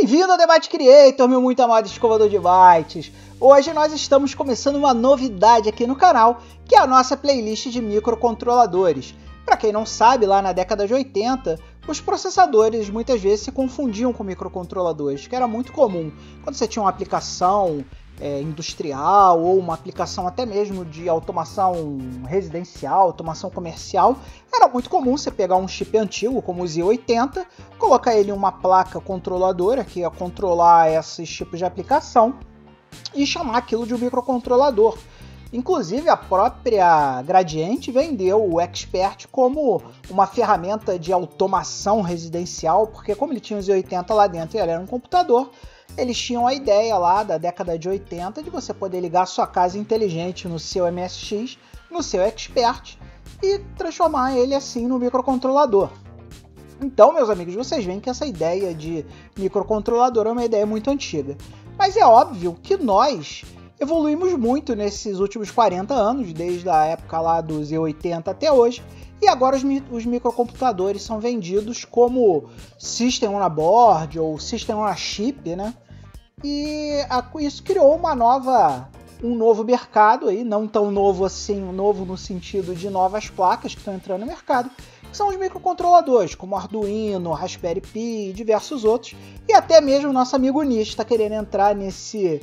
Bem-vindo ao Debate Creator, meu muito amado escovador de bytes. Hoje nós estamos começando uma novidade aqui no canal, que é a nossa playlist de microcontroladores. Para quem não sabe, lá na década de 80, os processadores muitas vezes se confundiam com microcontroladores, que era muito comum. Quando você tinha uma aplicação industrial ou uma aplicação até mesmo de automação residencial, automação comercial, era muito comum você pegar um chip antigo como o Z80, colocar ele em uma placa controladora que ia controlar esses tipos de aplicação e chamar aquilo de um microcontrolador. Inclusive a própria Gradiente vendeu o Expert como uma ferramenta de automação residencial, porque como ele tinha o Z80 lá dentro e ele era um computador, eles tinham a ideia lá da década de 80 de você poder ligar sua casa inteligente no seu MSX, no seu Expert e transformar ele assim no microcontrolador. Então, meus amigos, vocês veem que essa ideia de microcontrolador é uma ideia muito antiga. Mas é óbvio que nós evoluímos muito nesses últimos 40 anos, desde a época lá do Z80 até hoje, e agora os microcomputadores são vendidos como System on a Board ou System on a Chip, né? E isso criou um novo mercado, aí, não tão novo assim, novo no sentido de novas placas que estão entrando no mercado, que são os microcontroladores, como Arduino, Raspberry Pi e diversos outros, e até mesmo o nosso amigo Nish está querendo entrar nesse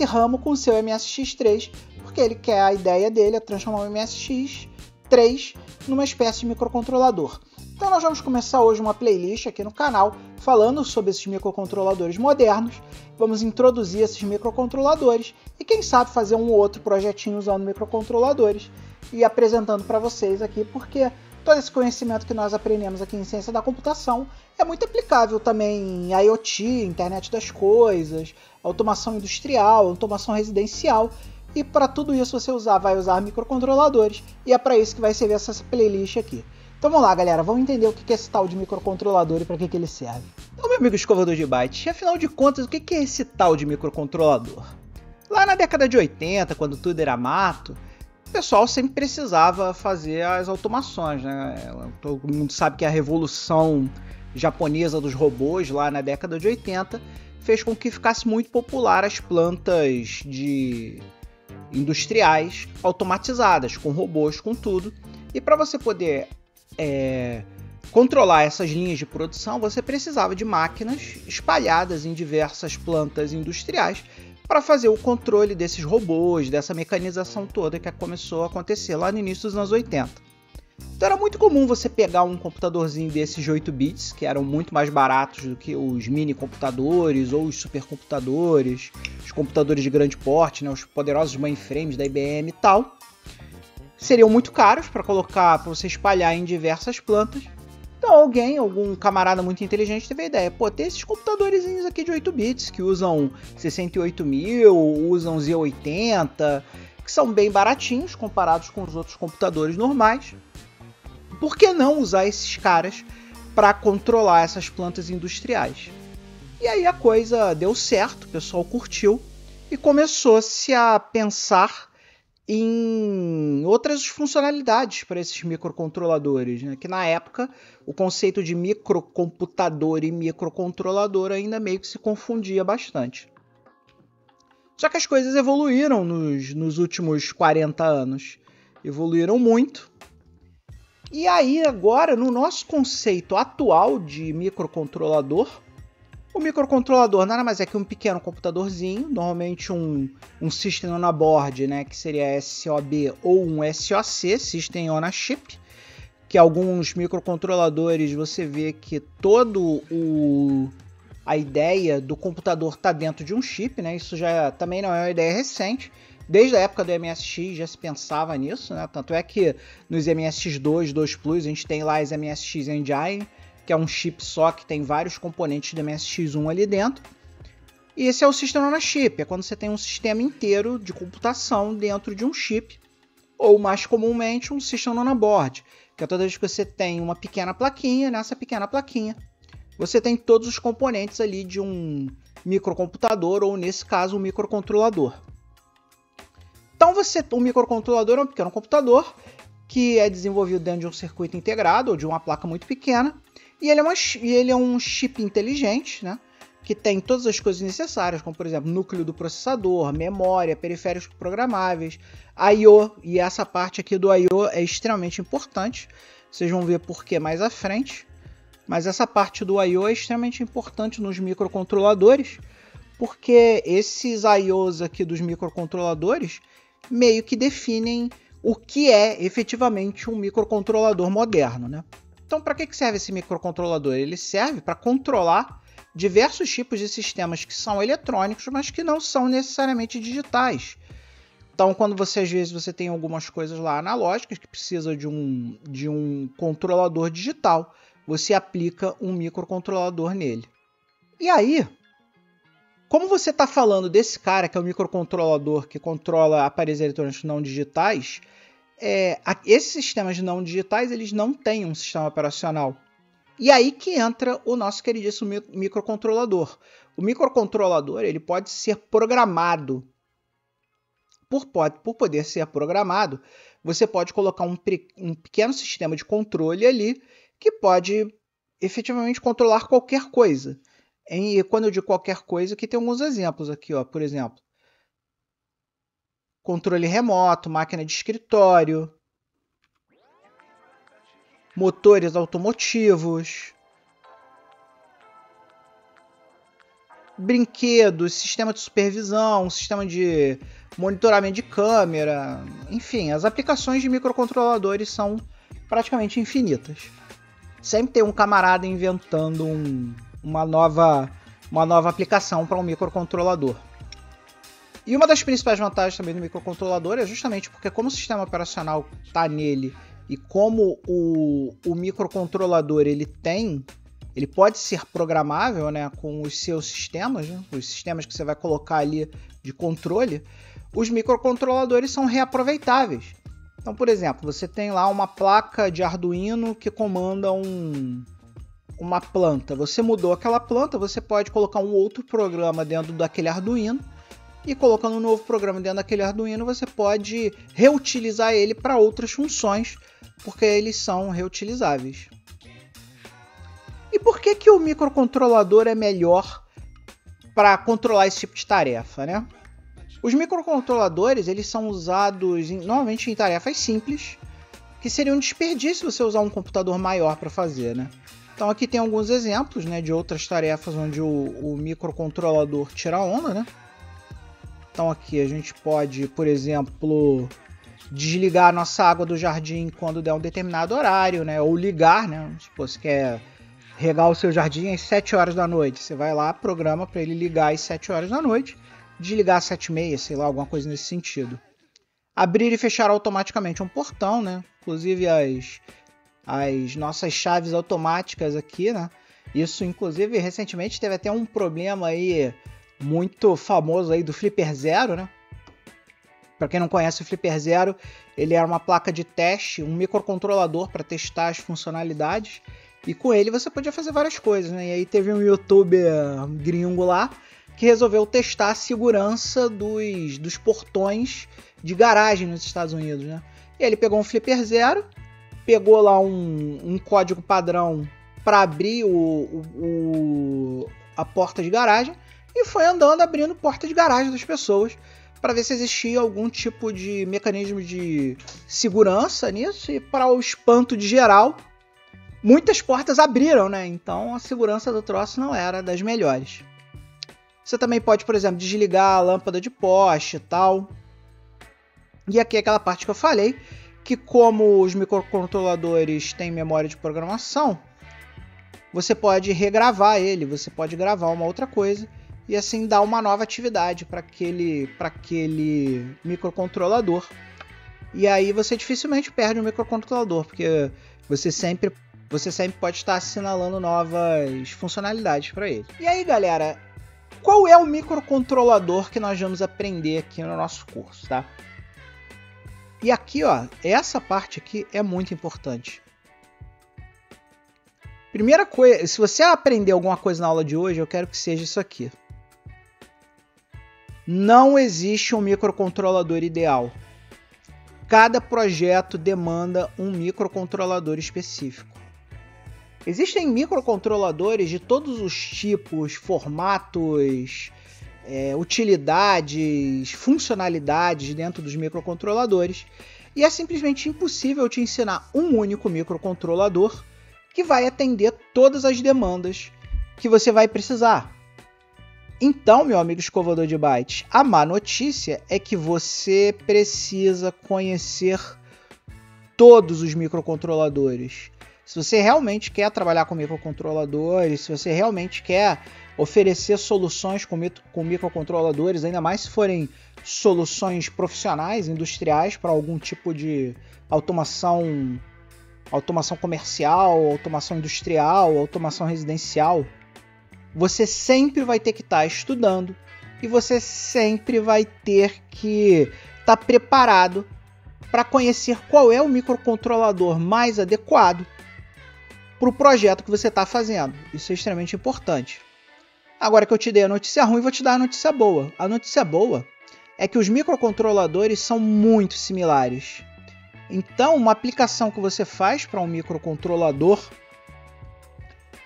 ramo com o seu MSX3, porque ele quer, a ideia dele é transformar o MSX3 numa espécie de microcontrolador. Então nós vamos começar hoje uma playlist aqui no canal falando sobre esses microcontroladores modernos, vamos introduzir esses microcontroladores e quem sabe fazer um ou outro projetinho usando microcontroladores e apresentando para vocês aqui, porque todo esse conhecimento que nós aprendemos aqui em Ciência da Computação é muito aplicável também em IoT, Internet das Coisas, automação industrial, automação residencial, e para tudo isso você vai usar microcontroladores, e é para isso que vai servir essa playlist aqui. Então vamos lá, galera, vamos entender o que é esse tal de microcontrolador e para que ele serve. Então, meu amigo escovador de bytes, afinal de contas, o que é esse tal de microcontrolador? Lá na década de 80, quando tudo era mato, o pessoal sempre precisava fazer as automações, né? Todo mundo sabe que a revolução japonesa dos robôs lá na década de 80 fez com que ficasse muito popular as plantas industriais automatizadas, com robôs, com tudo. E para você poder controlar essas linhas de produção, você precisava de máquinas espalhadas em diversas plantas industriais para fazer o controle desses robôs, dessa mecanização toda que começou a acontecer lá no início dos anos 80. Então era muito comum você pegar um computadorzinho desses de 8 bits, que eram muito mais baratos do que os mini computadores ou os supercomputadores, os computadores de grande porte, né, os poderosos mainframes da IBM e tal. Seriam muito caros para você espalhar em diversas plantas. Então algum camarada muito inteligente teve a ideia, tem esses computadorzinhos aqui de 8 bits que usam 68.000, usam Z80, que são bem baratinhos comparados com os outros computadores normais. Por que não usar esses caras para controlar essas plantas industriais? E aí a coisa deu certo, o pessoal curtiu e começou-se a pensar em outras funcionalidades para esses microcontroladores, né? Que na época o conceito de microcomputador e microcontrolador ainda meio que se confundia bastante. Só que as coisas evoluíram nos últimos 40 anos, evoluíram muito. E aí agora, no nosso conceito atual de microcontrolador, o microcontrolador nada mais é que um pequeno computadorzinho, normalmente um System on a Board, né, que seria SOB ou um SoC, System on a Chip, que alguns microcontroladores você vê que a ideia do computador está dentro de um chip, né, isso já também não é uma ideia recente. Desde a época do MSX já se pensava nisso, né? Tanto é que nos MSX2, 2 Plus, a gente tem lá as MSX Engine, que é um chip só que tem vários componentes do MSX1 ali dentro. E esse é o System on a Chip, é quando você tem um sistema inteiro de computação dentro de um chip, ou mais comumente um System on a Board, que é toda vez que você tem uma pequena plaquinha, nessa pequena plaquinha você tem todos os componentes ali de um microcomputador, ou nesse caso um microcontrolador. Então um microcontrolador é um pequeno computador que é desenvolvido dentro de um circuito integrado ou de uma placa muito pequena, e ele é um chip inteligente, né, que tem todas as coisas necessárias, como por exemplo, núcleo do processador, memória, periféricos programáveis, I/O, e essa parte aqui do I/O é extremamente importante. Vocês vão ver por que mais à frente. Mas essa parte do I/O é extremamente importante nos microcontroladores, porque esses I/Os aqui dos microcontroladores meio que definem o que é efetivamente um microcontrolador moderno, né? Então, para que serve esse microcontrolador? Ele serve para controlar diversos tipos de sistemas que são eletrônicos, mas que não são necessariamente digitais. Então, quando você às vezes você tem algumas coisas lá analógicas que precisa de um controlador digital, você aplica um microcontrolador nele. E aí, como você está falando desse cara que é o microcontrolador que controla aparelhos eletrônicos não digitais, esses sistemas não digitais eles não têm um sistema operacional. E aí que entra o nosso queridíssimo microcontrolador. O microcontrolador ele pode ser programado. Por poder ser programado, você pode colocar um pequeno sistema de controle ali que pode efetivamente controlar qualquer coisa. E quando eu digo qualquer coisa, aqui tem alguns exemplos aqui, ó, por exemplo. Controle remoto, máquina de escritório, motores automotivos, brinquedos, sistema de supervisão, sistema de monitoramento de câmera, enfim, as aplicações de microcontroladores são praticamente infinitas. Sempre tem um camarada inventando uma nova aplicação para um microcontrolador. E uma das principais vantagens também do microcontrolador é justamente porque como o sistema operacional está nele e como o microcontrolador ele pode ser programável, né, com os seus sistemas, né, os sistemas que você vai colocar ali de controle, os microcontroladores são reaproveitáveis. Então, por exemplo, você tem lá uma placa de Arduino que comanda uma planta. Você mudou aquela planta, você pode colocar um outro programa dentro daquele Arduino e colocando um novo programa dentro daquele Arduino, você pode reutilizar ele para outras funções, porque eles são reutilizáveis. E por que o microcontrolador é melhor para controlar esse tipo de tarefa, né? Os microcontroladores eles são usados normalmente em tarefas simples, que seria um desperdício você usar um computador maior para fazer, né? Então aqui tem alguns exemplos, né, de outras tarefas onde o microcontrolador tira onda, né? Então aqui a gente pode, por exemplo, desligar a nossa água do jardim quando der um determinado horário, né? Ou ligar, né? Se você quer regar o seu jardim às 7 horas da noite, você vai lá, programa para ele ligar às 7 horas da noite, desligar às 7h30, sei lá, alguma coisa nesse sentido. Abrir e fechar automaticamente um portão, né? Inclusive as nossas chaves automáticas aqui, né? Isso, inclusive, recentemente teve até um problema aí muito famoso aí do Flipper Zero, né? Para quem não conhece o Flipper Zero, ele era uma placa de teste, um microcontrolador para testar as funcionalidades. E com ele você podia fazer várias coisas, né? E aí teve um youtuber gringo lá que resolveu testar a segurança dos portões de garagem nos Estados Unidos, né? E ele pegou um Flipper Zero, pegou lá um código padrão para abrir a porta de garagem e foi andando abrindo porta de garagem das pessoas para ver se existia algum tipo de mecanismo de segurança nisso. E para o espanto de geral, muitas portas abriram, né? Então a segurança do troço não era das melhores. Você também pode, por exemplo, desligar a lâmpada de poste e tal. E aqui é aquela parte que eu falei, que como os microcontroladores têm memória de programação, você pode regravar ele, você pode gravar uma outra coisa e assim dar uma nova atividade para aquele microcontrolador. E aí você dificilmente perde um microcontrolador, porque você sempre pode estar assinalando novas funcionalidades para ele. E aí, galera, qual é o microcontrolador que nós vamos aprender aqui no nosso curso, tá? E aqui, ó, essa parte aqui é muito importante. Primeira coisa, se você aprender alguma coisa na aula de hoje, eu quero que seja isso aqui. Não existe um microcontrolador ideal. Cada projeto demanda um microcontrolador específico. Existem microcontroladores de todos os tipos, formatos, utilidades, funcionalidades dentro dos microcontroladores, e é simplesmente impossível te ensinar um único microcontrolador que vai atender todas as demandas que você vai precisar. Então, meu amigo escovador de bytes, a má notícia é que você precisa conhecer todos os microcontroladores. Se você realmente quer trabalhar com microcontroladores, se você realmente quer oferecer soluções com microcontroladores, ainda mais se forem soluções profissionais, industriais, para algum tipo de automação comercial, automação industrial, automação residencial, você sempre vai ter que estar estudando e você sempre vai ter que estar preparado para conhecer qual é o microcontrolador mais adequado para o projeto que você está fazendo. Isso é extremamente importante. Agora que eu te dei a notícia ruim, vou te dar a notícia boa. A notícia boa é que os microcontroladores são muito similares. Então, uma aplicação que você faz para um microcontrolador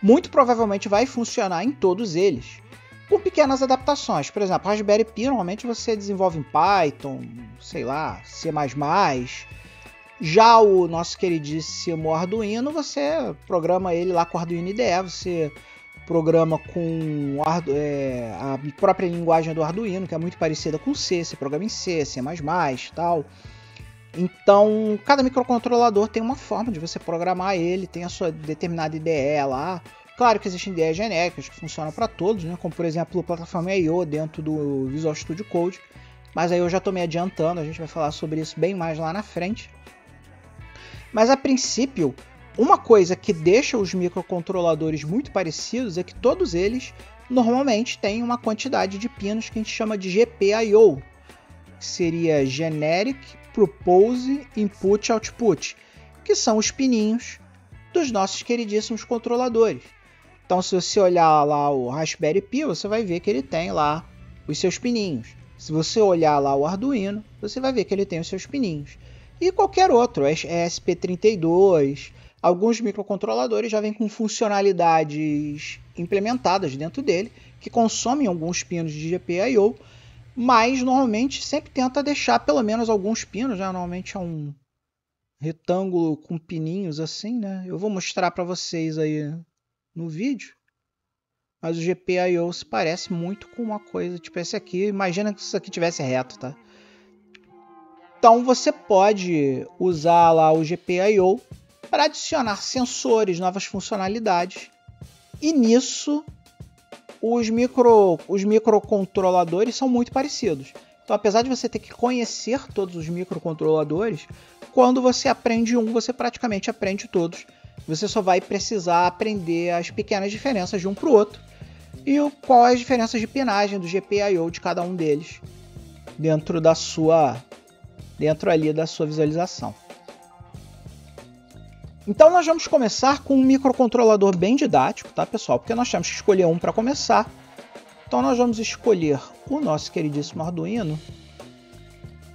muito provavelmente vai funcionar em todos eles, com pequenas adaptações. Por exemplo, Raspberry Pi normalmente você desenvolve em Python, sei lá, C++. Já o nosso queridíssimo Arduino, você programa ele lá com Arduino IDE, você programa com a própria linguagem do Arduino, que é muito parecida com C, você programa em C, C++ e tal. Então, cada microcontrolador tem uma forma de você programar ele, tem a sua determinada IDE lá. Claro que existem IDEs genéricas que funcionam para todos, né? Como por exemplo a plataforma I/O dentro do Visual Studio Code. Mas aí eu já estou me adiantando, a gente vai falar sobre isso bem mais lá na frente. Mas a princípio, uma coisa que deixa os microcontroladores muito parecidos é que todos eles normalmente têm uma quantidade de pinos que a gente chama de GPIO, que seria Generic Purpose Input Output, que são os pininhos dos nossos queridíssimos controladores. Então, se você olhar lá o Raspberry Pi, você vai ver que ele tem lá os seus pininhos. Se você olhar lá o Arduino, você vai ver que ele tem os seus pininhos. E qualquer outro, ESP32, alguns microcontroladores já vêm com funcionalidades implementadas dentro dele, que consomem alguns pinos de GPIO, mas normalmente sempre tenta deixar pelo menos alguns pinos, né? Normalmente é um retângulo com pininhos assim, né? Eu vou mostrar para vocês aí no vídeo, mas o GPIO se parece muito com uma coisa tipo esse aqui. Imagina que isso aqui tivesse reto, tá? Então você pode usar lá o GPIO para adicionar sensores, novas funcionalidades, e nisso os microcontroladores são muito parecidos. Então, apesar de você ter que conhecer todos os microcontroladores, quando você aprende um, você praticamente aprende todos. Você só vai precisar aprender as pequenas diferenças de um para o outro e qual é as diferenças de pinagem do GPIO de cada um deles dentro ali da sua visualização. Então nós vamos começar com um microcontrolador bem didático, tá, pessoal? Porque nós temos que escolher um para começar. Então nós vamos escolher o nosso queridíssimo Arduino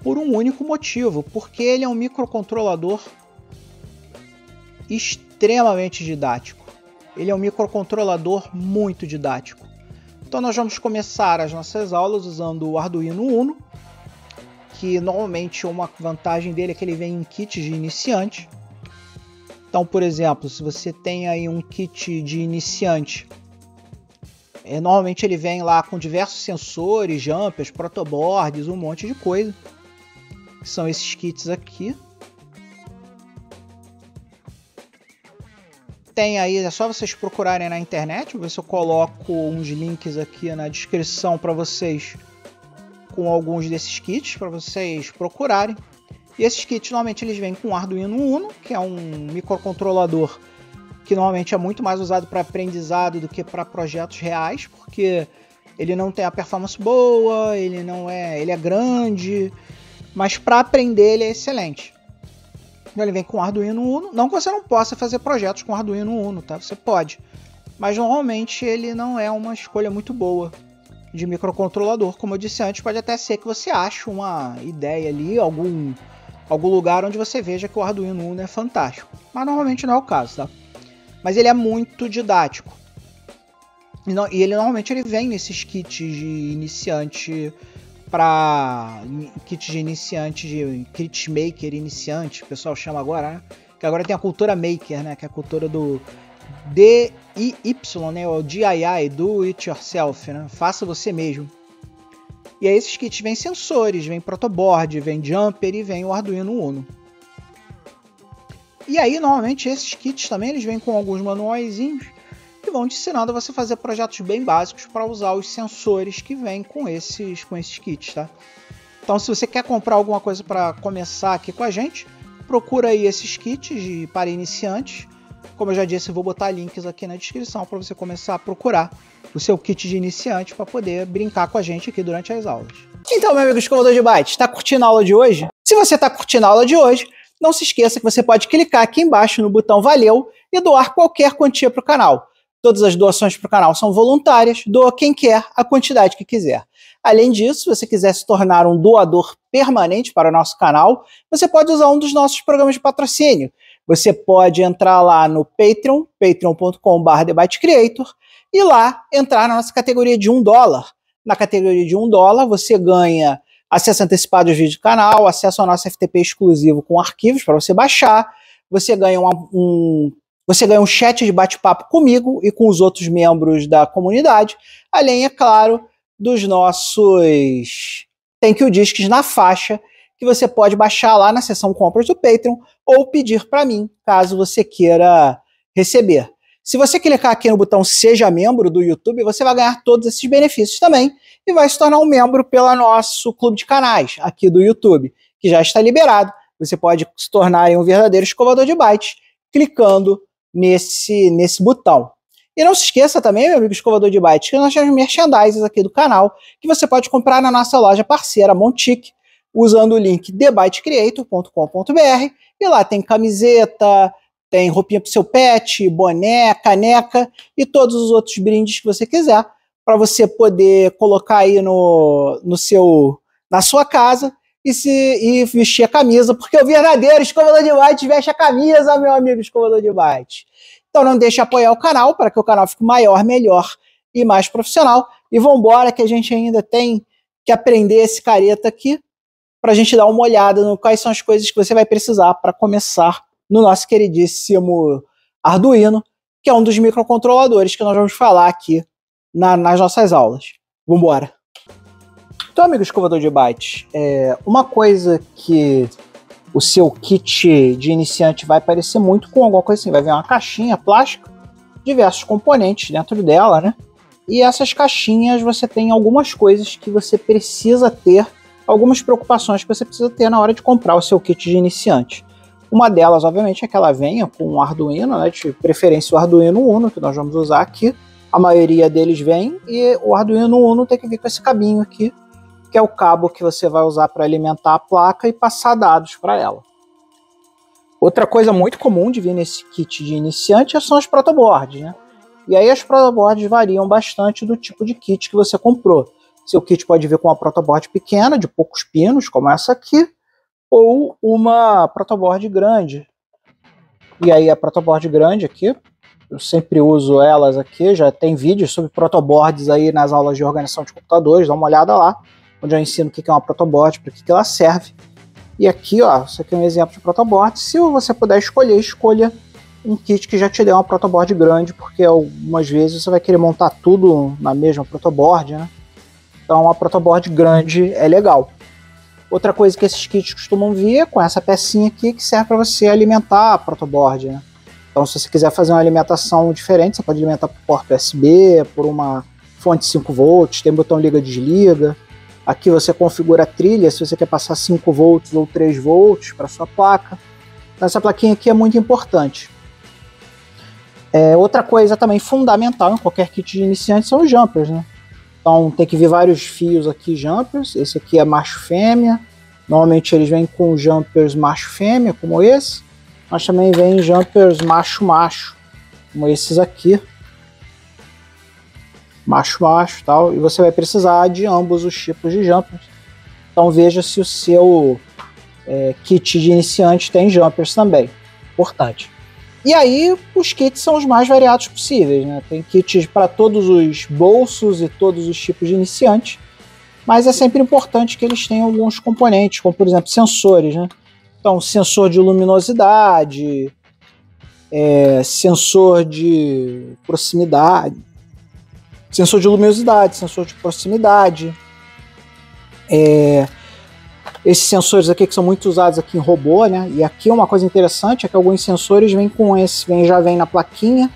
por um único motivo, porque ele é um microcontrolador extremamente didático. Ele é um microcontrolador muito didático. Então nós vamos começar as nossas aulas usando o Arduino Uno, que normalmente uma vantagem dele é que ele vem em kits de iniciante. Então, por exemplo, se você tem aí um kit de iniciante, normalmente ele vem lá com diversos sensores, jumpers, protoboards, um monte de coisa. Que são esses kits aqui. Tem aí, é só vocês procurarem na internet. Vou ver se eu coloco uns links aqui na descrição para vocês com alguns desses kits para vocês procurarem. E esses kits normalmente eles vêm com o Arduino Uno, que é um microcontrolador que normalmente é muito mais usado para aprendizado do que para projetos reais, porque ele não tem a performance boa, ele é grande, mas para aprender ele é excelente. Então ele vem com o Arduino Uno, não que você não possa fazer projetos com o Arduino Uno, tá? Você pode, mas normalmente ele não é uma escolha muito boa de microcontrolador. Como eu disse antes, pode até ser que você ache uma ideia ali, algum lugar onde você veja que o Arduino Uno é fantástico, mas normalmente não é o caso, tá? mas ele é muito didático. E ele normalmente ele vem nesses kits de iniciante de kit maker iniciante, o pessoal chama agora, né? Que agora tem a cultura maker, né? Que é a cultura do DIY, né? O DIY, do it yourself, né? Faça você mesmo. E aí esses kits vêm sensores, vem protoboard, vem jumper e vem o Arduino Uno. E aí normalmente esses kits também eles vêm com alguns manuaizinhos que vão te ensinando a você fazer projetos bem básicos para usar os sensores que vêm com esses kits, tá? Então, se você quer comprar alguma coisa para começar aqui com a gente, procura aí esses kits para iniciantes. Como eu já disse, eu vou botar links aqui na descrição para você começar a procurar o seu kit de iniciante para poder brincar com a gente aqui durante as aulas. Então, meu amigo escovador de bytes, está curtindo a aula de hoje? Se você está curtindo a aula de hoje, não se esqueça que você pode clicar aqui embaixo no botão Valeu e doar qualquer quantia para o canal. Todas as doações para o canal são voluntárias, doa quem quer, a quantidade que quiser. Além disso, se você quiser se tornar um doador permanente para o nosso canal, você pode usar um dos nossos programas de patrocínio. Você pode entrar lá no Patreon, patreon.com/TheByteCreator, e lá entrar na nossa categoria de $1. Na categoria de $1, você ganha acesso antecipado aos vídeos do canal, acesso ao nosso FTP exclusivo com arquivos para você baixar, você ganha um chat de bate-papo comigo e com os outros membros da comunidade, além, é claro, dos nossos Thank You Discs na faixa, que você pode baixar lá na seção compras do Patreon ou pedir para mim, caso você queira receber. Se você clicar aqui no botão Seja Membro do YouTube, você vai ganhar todos esses benefícios também e vai se tornar um membro pelo nosso clube de canais aqui do YouTube, que já está liberado. Você pode se tornar um verdadeiro escovador de bytes clicando nesse botão. E não se esqueça também, meu amigo escovador de bytes, que nós temos merchandising aqui do canal, que você pode comprar na nossa loja parceira Montic, usando o link thebytecreator.com.br, e lá tem camiseta, tem roupinha para o seu pet, boné, caneca e todos os outros brindes que você quiser, para você poder colocar aí na sua casa e vestir a camisa, porque o verdadeiro escovador de bytes veste a camisa, meu amigo escovador de bytes. Então não deixe de apoiar o canal, para que o canal fique maior, melhor e mais profissional. E vambora, que a gente ainda tem que aprender esse careta aqui, para a gente dar uma olhada no quais são as coisas que você vai precisar para começar no nosso queridíssimo Arduino, que é um dos microcontroladores que nós vamos falar aqui nas nossas aulas. Vambora! Então, amigo escovador de bytes, uma coisa que o seu kit de iniciante vai parecer muito com alguma coisa assim, vai vir uma caixinha plástica, diversos componentes dentro dela, né? E essas caixinhas você tem algumas coisas que você precisa ter, algumas preocupações que você precisa ter na hora de comprar o seu kit de iniciante. Uma delas, obviamente, é que ela venha com um Arduino, né? De preferência o Arduino Uno, que nós vamos usar aqui. A maioria deles vem, e o Arduino Uno tem que vir com esse cabinho aqui, que é o cabo que você vai usar para alimentar a placa e passar dados para ela. Outra coisa muito comum de vir nesse kit de iniciante são as protoboards, né? E aí as protoboards variam bastante do tipo de kit que você comprou. Seu kit pode vir com uma protoboard pequena, de poucos pinos, como essa aqui, ou uma protoboard grande. E aí a protoboard grande aqui, eu sempre uso elas aqui, já tem vídeos sobre protoboards aí nas aulas de organização de computadores, dá uma olhada lá, onde eu ensino o que é uma protoboard, para que ela serve. E aqui, ó, isso aqui é um exemplo de protoboard. Se você puder escolher, escolha um kit que já te dê uma protoboard grande, porque algumas vezes você vai querer montar tudo na mesma protoboard, né? Então uma protoboard grande é legal. Outra coisa que esses kits costumam vir é com essa pecinha aqui, que serve para você alimentar a protoboard, né? Então se você quiser fazer uma alimentação diferente, você pode alimentar por porta USB, por uma fonte 5 volts, tem botão liga-desliga. Aqui você configura a trilha, se você quer passar 5 volts ou 3 volts para sua placa. Essa plaquinha aqui é muito importante. Outra coisa também fundamental em qualquer kit de iniciante são os jumpers, né? Então tem que vir vários fios aqui, jumpers. Esse aqui é macho-fêmea. Normalmente eles vêm com jumpers macho-fêmea, como esse. Mas também vem jumpers macho-macho, como esses aqui. Macho-macho e tal, e você vai precisar de ambos os tipos de jumpers. Então veja se o seu kit de iniciante tem jumpers também. Importante. E aí os kits são os mais variados possíveis, né? Tem kits para todos os bolsos e todos os tipos de iniciante, mas é sempre importante que eles tenham alguns componentes, como por exemplo sensores, né? Então, sensor de luminosidade, sensor de proximidade, sensor de proximidade. Esses sensores aqui que são muito usados aqui em robô, né? E aqui uma coisa interessante é que alguns sensores já vem na plaquinha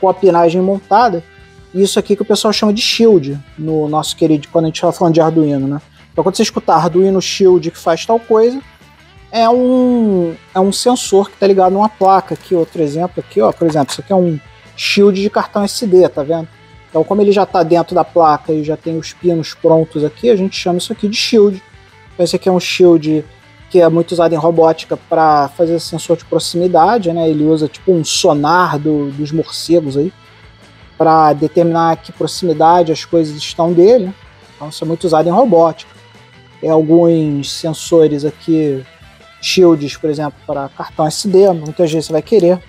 com a pinagem montada. E isso aqui que o pessoal chama de shield no nosso querido, quando a gente está falando de Arduino, né? Então quando você escutar Arduino Shield que faz tal coisa, é um sensor que está ligado numa placa. Aqui, outro exemplo aqui, ó, por exemplo, isso aqui é um shield de cartão SD, tá vendo? Então como ele já está dentro da placa e já tem os pinos prontos aqui, a gente chama isso aqui de shield. Então esse aqui é um shield que é muito usado em robótica para fazer sensor de proximidade, né? Ele usa tipo um sonar dos morcegos aí para determinar que proximidade as coisas estão dele. Então isso é muito usado em robótica. Tem alguns sensores aqui, shields, por exemplo, para cartão SD, muitas vezes você vai querer.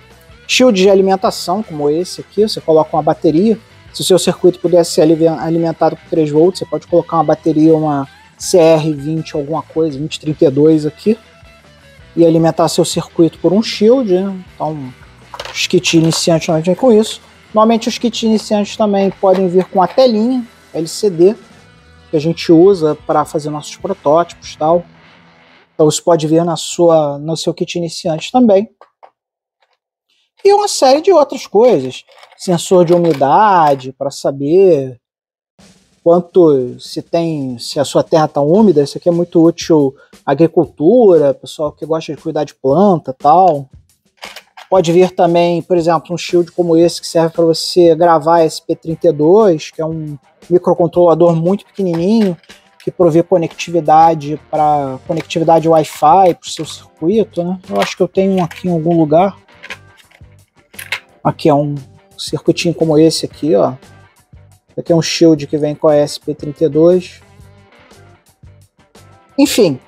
Shield de alimentação, como esse aqui, você coloca uma bateria. Se o seu circuito pudesse ser alimentado com 3 volts, você pode colocar uma bateria, uma CR20 alguma coisa, 2032 aqui, e alimentar seu circuito por um shield, né? Então os kits iniciantes normalmente vêm com isso. Normalmente os kits iniciantes também podem vir com a telinha LCD que a gente usa para fazer nossos protótipos e tal. Então isso pode vir no seu kit iniciante também. E uma série de outras coisas. Sensor de umidade para saber se a sua terra está úmida. Isso aqui é muito útil à agricultura, pessoal que gosta de cuidar de planta e tal. Pode vir também, por exemplo, um shield como esse que serve para você gravar SP32, que é um microcontrolador muito pequenininho que provê conectividade Wi-Fi para o seu circuito, né? Eu acho que eu tenho um aqui em algum lugar. Aqui é um circuitinho como esse aqui, ó. Aqui é um shield que vem com a SP32. Enfim,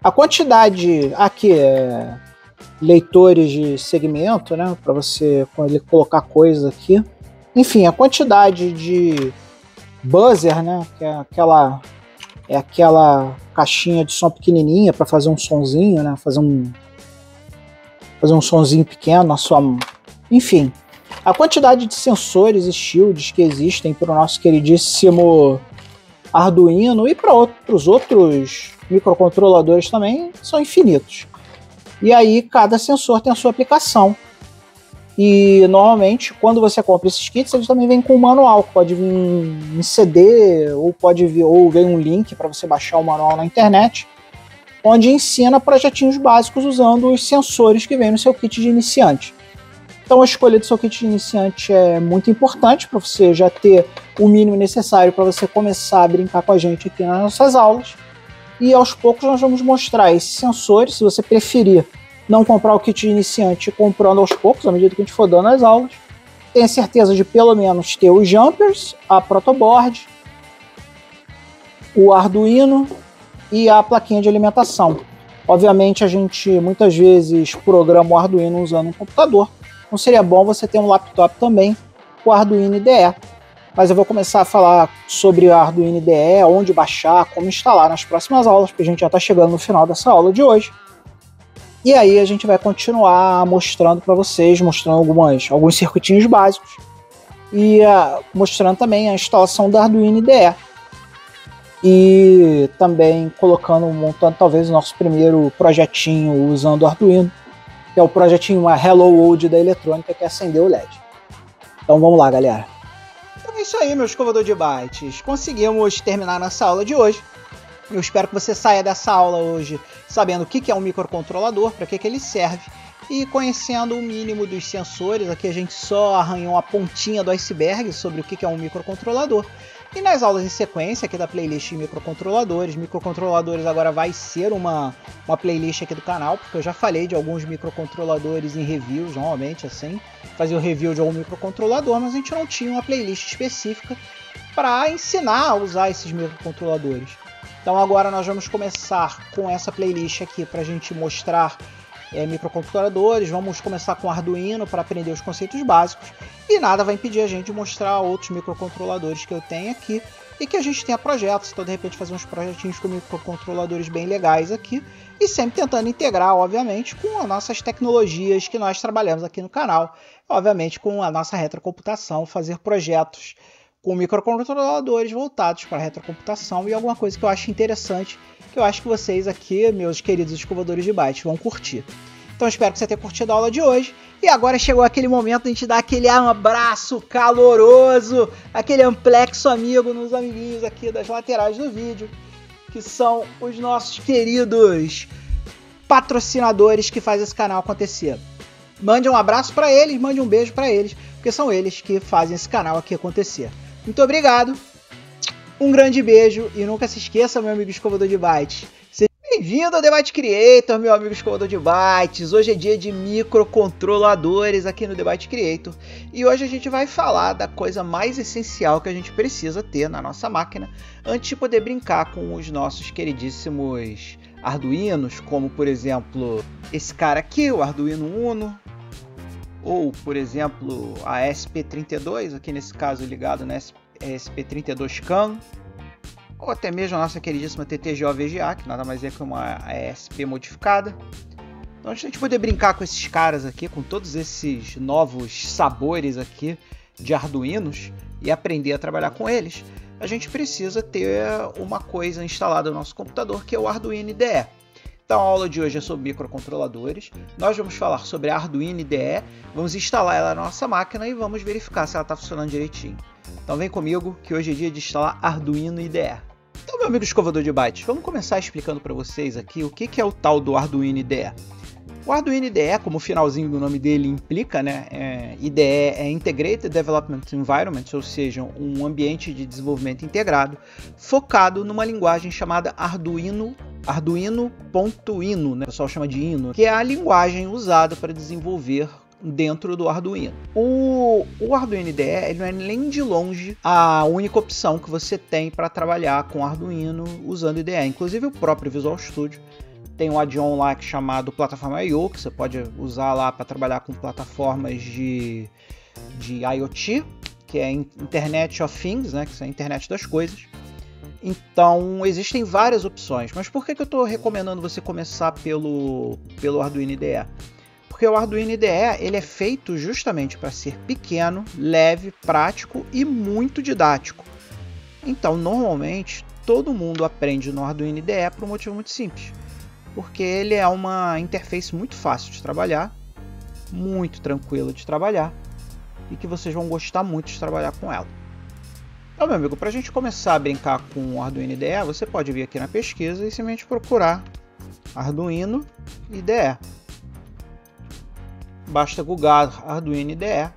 a quantidade aqui é leitores de segmento, né, para você colocar coisas aqui. Enfim, a quantidade de buzzer, né, que é aquela caixinha de som pequenininha para fazer um sonzinho, né, fazer um sonzinho pequeno na sua. Enfim, a quantidade de sensores e shields que existem para o nosso queridíssimo Arduino e para outros microcontroladores também são infinitos. E aí cada sensor tem a sua aplicação. E normalmente quando você compra esses kits, eles também vêm com um manual, que pode vir em CD ou vem um link para você baixar o manual na internet, onde ensina projetinhos básicos usando os sensores que vem no seu kit de iniciante. Então a escolha do seu kit de iniciante é muito importante para você já ter o mínimo necessário para você começar a brincar com a gente aqui nas nossas aulas. E aos poucos nós vamos mostrar esses sensores. Se você preferir não comprar o kit de iniciante, comprando aos poucos, à medida que a gente for dando as aulas, tenha certeza de pelo menos ter os jumpers, a protoboard, o Arduino e a plaquinha de alimentação. Obviamente a gente muitas vezes programa o Arduino usando um computador, então seria bom você ter um laptop também com o Arduino IDE. Mas eu vou começar a falar sobre o Arduino IDE, onde baixar, como instalar nas próximas aulas, porque a gente já está chegando no final dessa aula de hoje. E aí a gente vai continuar mostrando para vocês, mostrando alguns circuitinhos básicos e mostrando também a instalação do Arduino IDE. E também montando talvez o nosso primeiro projetinho usando o Arduino, que é o projetinho Hello World da eletrônica, que é acender o LED. Então vamos lá, galera. Então é isso aí, meu escovador de bytes. Conseguimos terminar nossa aula de hoje. Eu espero que você saia dessa aula hoje sabendo o que é um microcontrolador, para que ele serve, e conhecendo o mínimo dos sensores. Aqui a gente só arranhou a pontinha do iceberg sobre o que é um microcontrolador. E nas aulas em sequência aqui da playlist de microcontroladores agora vai ser uma playlist aqui do canal, porque eu já falei de alguns microcontroladores em reviews, normalmente assim, fazia o review de algum microcontrolador, mas a gente não tinha uma playlist específica para ensinar a usar esses microcontroladores. Então agora nós vamos começar com essa playlist aqui para a gente mostrar microcontroladores, vamos começar com Arduino para aprender os conceitos básicos e nada vai impedir a gente de mostrar outros microcontroladores que eu tenho aqui e que a gente tenha projetos, então de repente fazer uns projetinhos com microcontroladores bem legais aqui e sempre tentando integrar, obviamente, com as nossas tecnologias que nós trabalhamos aqui no canal, obviamente com a nossa retrocomputação, fazer projetos com microcontroladores voltados para a retrocomputação e alguma coisa que eu acho interessante, que eu acho que vocês aqui, meus queridos escovadores de bytes, vão curtir. Então espero que você tenha curtido a aula de hoje. E agora chegou aquele momento de a gente dar aquele abraço caloroso, aquele amplexo amigo nos amiguinhos aqui das laterais do vídeo, que são os nossos queridos patrocinadores que fazem esse canal acontecer. Mande um abraço para eles, mande um beijo para eles, porque são eles que fazem esse canal aqui acontecer. Muito obrigado, um grande beijo e nunca se esqueça, meu amigo escovador de bytes. Seja bem-vindo ao The Byte Creator, meu amigo escovador de bytes. Hoje é dia de microcontroladores aqui no The Byte Creator e hoje a gente vai falar da coisa mais essencial que a gente precisa ter na nossa máquina antes de poder brincar com os nossos queridíssimos Arduinos, como por exemplo esse cara aqui, o Arduino Uno. Ou, por exemplo, a SP32, aqui nesse caso ligado na SP32CAN, ou até mesmo a nossa queridíssima TTGO VGA, que nada mais é que uma SP modificada. Então, antes de a gente poder brincar com esses caras aqui, com todos esses novos sabores aqui de Arduinos e aprender a trabalhar com eles, a gente precisa ter uma coisa instalada no nosso computador, que é o Arduino IDE. Então a aula de hoje é sobre microcontroladores, nós vamos falar sobre a Arduino IDE, vamos instalar ela na nossa máquina e vamos verificar se ela está funcionando direitinho. Então vem comigo que hoje é dia de instalar Arduino IDE. Então meu amigo escovador de bytes, vamos começar explicando para vocês aqui o que é o tal do Arduino IDE. O Arduino IDE, como o finalzinho do nome dele implica, né, IDE é Integrated Development Environment, ou seja, um ambiente de desenvolvimento integrado, focado numa linguagem chamada Arduino.ino, né, o pessoal chama de Ino, que é a linguagem usada para desenvolver dentro do Arduino. O Arduino IDE ele não é nem de longe a única opção que você tem para trabalhar com Arduino usando IDE, inclusive o próprio Visual Studio tem um add-on lá chamado Plataforma I/O, que você pode usar lá para trabalhar com plataformas de IoT, que é Internet of Things, né, que é a internet das coisas. Então existem várias opções, mas por que eu estou recomendando você começar pelo Arduino IDE? Porque o Arduino IDE ele é feito justamente para ser pequeno, leve, prático e muito didático. Então normalmente todo mundo aprende no Arduino IDE por um motivo muito simples. Porque ele é uma interface muito fácil de trabalhar, muito tranquila de trabalhar e que vocês vão gostar muito de trabalhar com ela. Então, meu amigo, para a gente começar a brincar com o Arduino IDE, você pode vir aqui na pesquisa e simplesmente procurar Arduino IDE. Basta googlar Arduino IDE,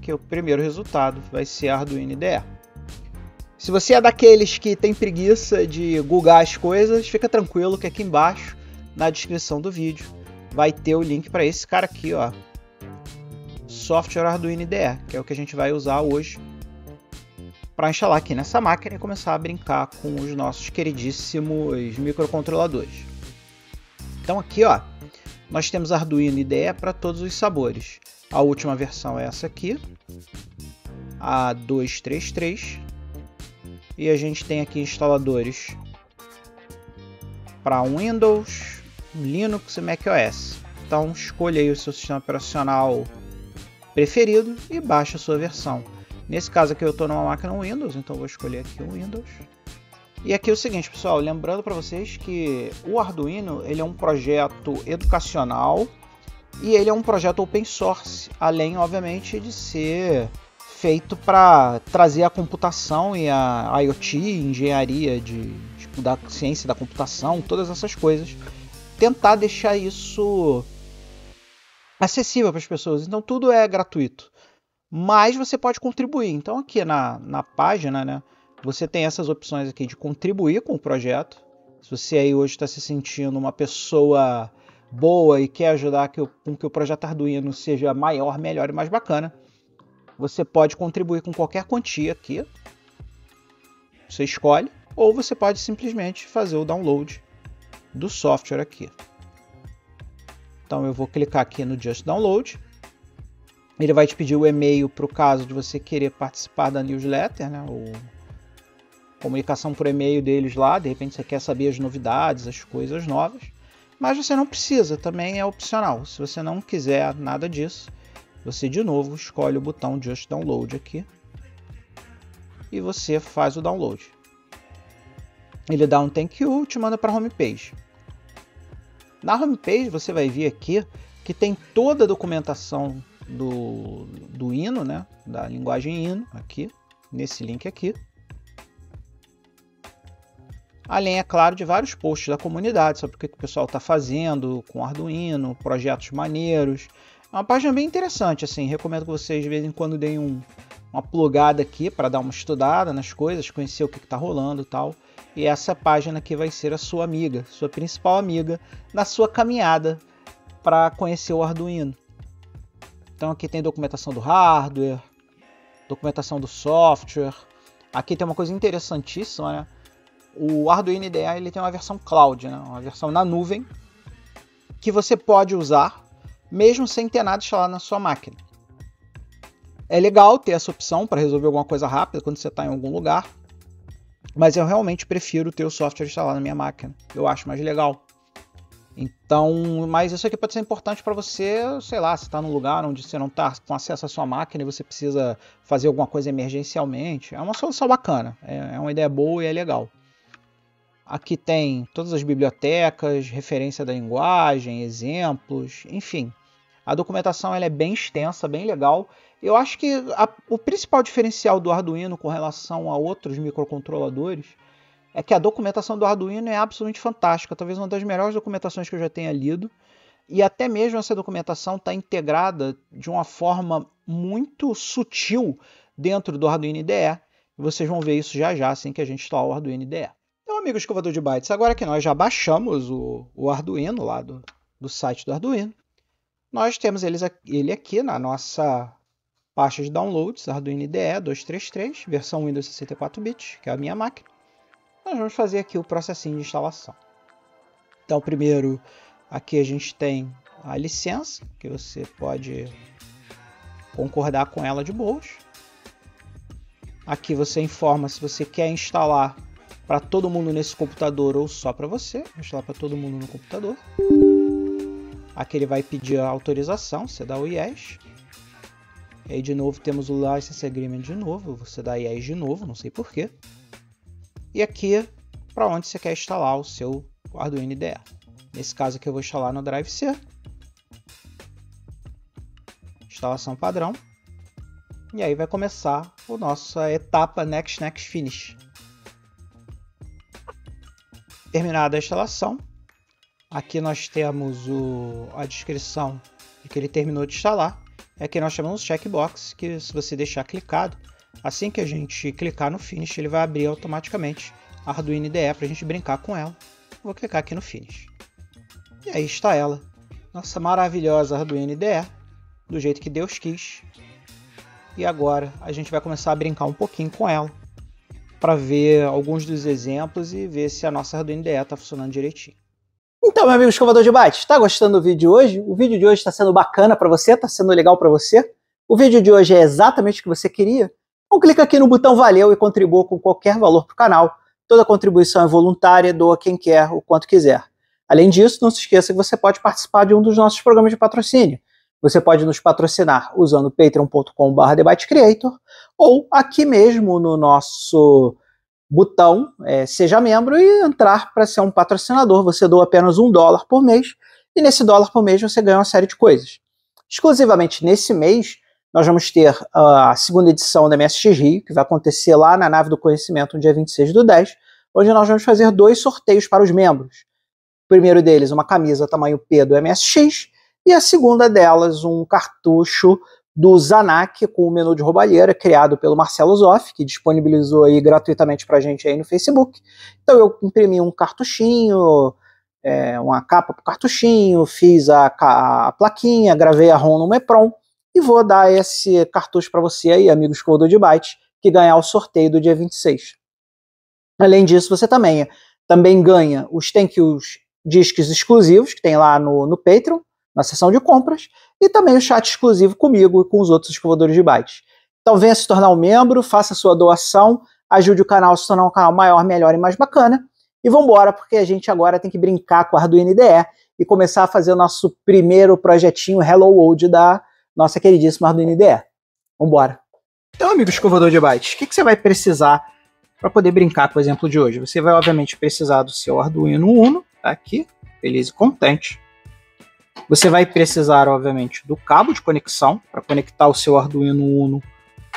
que o primeiro resultado vai ser Arduino IDE. Se você é daqueles que tem preguiça de googlar as coisas, fica tranquilo que aqui embaixo na descrição do vídeo vai ter o link para esse cara aqui, ó, Software Arduino IDE, que é o que a gente vai usar hoje para instalar aqui nessa máquina e começar a brincar com os nossos queridíssimos microcontroladores. Então aqui, ó, nós temos Arduino IDE para todos os sabores. A última versão é essa aqui, a 233, e a gente tem aqui instaladores para Windows, Linux e macOS. Então escolha aí o seu sistema operacional preferido e baixe a sua versão. Nesse caso aqui eu estou numa máquina Windows, então vou escolher aqui o Windows. E aqui é o seguinte, pessoal, lembrando para vocês que o Arduino ele é um projeto educacional e ele é um projeto open source, além obviamente de ser feito para trazer a computação e a IoT, engenharia da ciência da computação, todas essas coisas, tentar deixar isso acessível para as pessoas. Então tudo é gratuito, mas você pode contribuir. Então aqui na página, né, você tem essas opções aqui de contribuir com o projeto. Se você aí hoje está se sentindo uma pessoa boa e quer ajudar com que o projeto Arduino seja maior, melhor e mais bacana, você pode contribuir com qualquer quantia aqui. Você escolhe. Ou você pode simplesmente fazer o download do software aqui. Então eu vou clicar aqui no Just Download. Ele vai te pedir o e-mail para o caso de você querer participar da newsletter, né? Ou comunicação por e-mail deles lá. De repente você quer saber as novidades, as coisas novas. Mas você não precisa, também é opcional. Se você não quiser nada disso, você de novo escolhe o botão Just Download aqui. E você faz o download. Ele dá um thank you e te manda para a homepage. Na homepage você vai ver aqui que tem toda a documentação do hino, né? Da linguagem hino, aqui, nesse link aqui. Além, é claro, de vários posts da comunidade sobre o que o pessoal está fazendo com Arduino, projetos maneiros. É uma página bem interessante, assim, recomendo que vocês de vez em quando deem uma plugada aqui para dar uma estudada nas coisas, conhecer o que está rolando e tal. E essa página aqui vai ser a sua amiga, sua principal amiga, na sua caminhada para conhecer o Arduino. Então aqui tem documentação do hardware, documentação do software. Aqui tem uma coisa interessantíssima, né? O Arduino IDE ele tem uma versão cloud, né? Uma versão na nuvem, que você pode usar mesmo sem ter nada instalado na sua máquina. É legal ter essa opção para resolver alguma coisa rápida quando você está em algum lugar, mas eu realmente prefiro ter o software instalado na minha máquina. Eu acho mais legal. Então, mas isso aqui pode ser importante para você, sei lá, se está num lugar onde você não está com acesso à sua máquina e você precisa fazer alguma coisa emergencialmente. É uma solução bacana, é uma ideia boa e é legal. Aqui tem todas as bibliotecas, referência da linguagem, exemplos, enfim. A documentação ela é bem extensa, bem legal. Eu acho que o principal diferencial do Arduino com relação a outros microcontroladores é que a documentação do Arduino é absolutamente fantástica. Talvez uma das melhores documentações que eu já tenha lido. E até mesmo essa documentação está integrada de uma forma muito sutil dentro do Arduino IDE. Vocês vão ver isso já já, assim que a gente instalar o Arduino IDE. Então, amigos escovador de bytes, agora que nós já baixamos o Arduino lá do site do Arduino, nós temos ele aqui na nossa pasta de downloads, Arduino IDE 233, versão Windows 64-bit, que é a minha máquina. Nós vamos fazer aqui o processinho de instalação. Então, primeiro, aqui a gente tem a licença, que você pode concordar com ela de boas. Aqui você informa se você quer instalar para todo mundo nesse computador ou só para você. Vou instalar para todo mundo no computador. Aqui ele vai pedir a autorização, você dá o yes. E aí de novo temos o License Agreement de novo, você dá yes de novo, não sei porquê. E aqui para onde você quer instalar o seu Arduino IDE. Nesse caso aqui eu vou instalar no Drive C. Instalação padrão. E aí vai começar a nossa etapa Next Finish. Terminada a instalação, aqui nós temos a descrição de que ele terminou de instalar. Aqui nós chamamos o checkbox, que se você deixar clicado, assim que a gente clicar no Finish, ele vai abrir automaticamente a Arduino IDE para a gente brincar com ela. Vou clicar aqui no Finish. E aí está ela, nossa maravilhosa Arduino IDE, do jeito que Deus quis. E agora a gente vai começar a brincar um pouquinho com ela, para ver alguns dos exemplos e ver se a nossa Arduino IDE está funcionando direitinho. Então, meu amigo escovador de bytes, está gostando do vídeo de hoje? O vídeo de hoje está sendo bacana para você? Está sendo legal para você? O vídeo de hoje é exatamente o que você queria? Então clica aqui no botão valeu e contribua com qualquer valor para o canal. Toda contribuição é voluntária, doa quem quer, o quanto quiser. Além disso, não se esqueça que você pode participar de um dos nossos programas de patrocínio. Você pode nos patrocinar usando patreon.com/debatecreator ou aqui mesmo no nosso botão Seja Membro e entrar para ser um patrocinador. Você doa apenas $1 por mês e nesse $1 por mês você ganha uma série de coisas. Exclusivamente nesse mês, nós vamos ter a segunda edição da MSX Rio, que vai acontecer lá na Nave do Conhecimento no dia 26/10, onde nós vamos fazer 2 sorteios para os membros. O primeiro deles, uma camisa tamanho P do MSX, e a segunda delas, um cartucho do Zanac com o menu de roubalheira, criado pelo Marcelo Zoff, que disponibilizou aí gratuitamente para a gente aí no Facebook. Então eu imprimi um cartuchinho, uma capa para o cartuchinho, fiz a plaquinha, gravei a ROM no EPROM e vou dar esse cartucho para você aí, amigo escovador de bytes, que ganhar o sorteio do dia 26. Além disso, você também ganha os thank yous discs exclusivos que tem lá no Patreon. na seção de compras, e também o chat exclusivo comigo e com os outros escovadores de bytes. Então venha se tornar um membro, faça sua doação, ajude o canal a se tornar um canal maior, melhor e mais bacana. E vamos embora, porque a gente agora tem que brincar com o Arduino IDE e começar a fazer o nosso primeiro projetinho Hello World da nossa queridíssima Arduino IDE. Vamos embora. Então, amigo escovador de bytes, o que você vai precisar para poder brincar com o exemplo de hoje? Você vai, obviamente, precisar do seu Arduino Uno, tá aqui, feliz e contente. Você vai precisar, obviamente, do cabo de conexão para conectar o seu Arduino Uno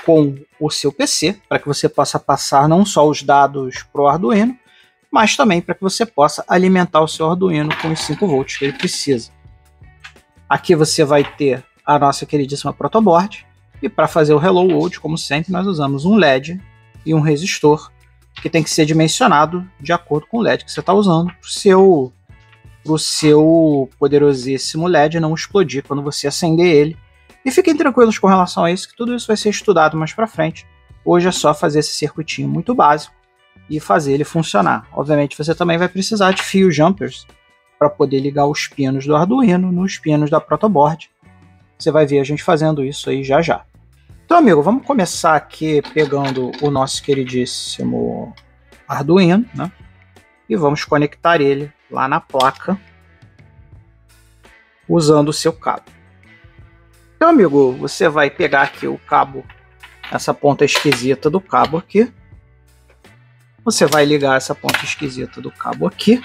com o seu PC, para que você possa passar não só os dados para o Arduino, mas também para que você possa alimentar o seu Arduino com os 5 volts que ele precisa. Aqui você vai ter a nossa queridíssima protoboard, e para fazer o Hello World, como sempre, nós usamos um LED e um resistor, que tem que ser dimensionado de acordo com o LED que você está usando, para o seu poderosíssimo LED não explodir quando você acender ele. E fiquem tranquilos com relação a isso, que tudo isso vai ser estudado mais para frente. Hoje é só fazer esse circuitinho muito básico e fazer ele funcionar. Obviamente você também vai precisar de fio jumpers para poder ligar os pinos do Arduino nos pinos da protoboard. Você vai ver a gente fazendo isso aí já já. Então, amigo, vamos começar aqui pegando o nosso queridíssimo Arduino, né? E vamos conectar ele lá na placa usando o seu cabo. Então, amigo, você vai pegar aqui o cabo, essa ponta esquisita do cabo aqui. Você vai ligar essa ponta esquisita do cabo aqui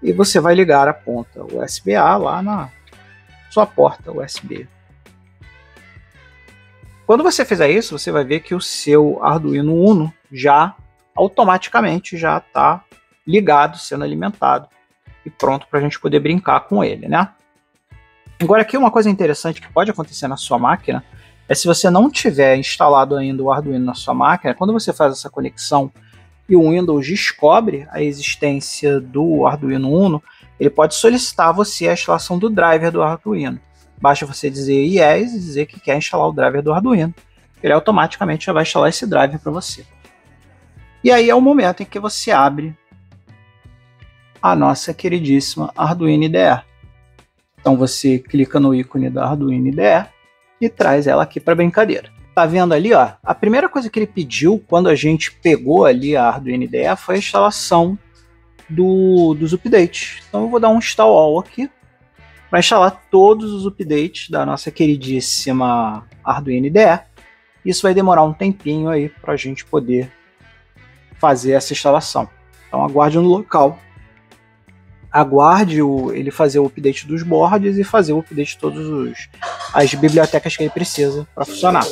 e você vai ligar a ponta USB-A lá na sua porta USB. Quando você fizer isso, você vai ver que o seu Arduino Uno já automaticamente já está ligado, sendo alimentado e pronto para a gente poder brincar com ele, né? Agora aqui uma coisa interessante que pode acontecer na sua máquina é se você não tiver instalado ainda o Arduino na sua máquina, quando você faz essa conexão e o Windows descobre a existência do Arduino Uno, ele pode solicitar a você a instalação do driver do Arduino. Basta você dizer yes e dizer que quer instalar o driver do Arduino. Ele automaticamente já vai instalar esse driver para você. E aí é o momento em que você abre a nossa queridíssima Arduino IDE. Então você clica no ícone da Arduino IDE e traz ela aqui para brincadeira. Tá vendo ali, ó? A primeira coisa que ele pediu quando a gente pegou ali a Arduino IDE foi a instalação dos updates. Então eu vou dar um install all aqui para instalar todos os updates da nossa queridíssima Arduino IDE. Isso vai demorar um tempinho aí para a gente poder fazer essa instalação. Então aguarde no local. Aguarde ele fazer o update dos boards e fazer o update de todas as bibliotecas que ele precisa para funcionar.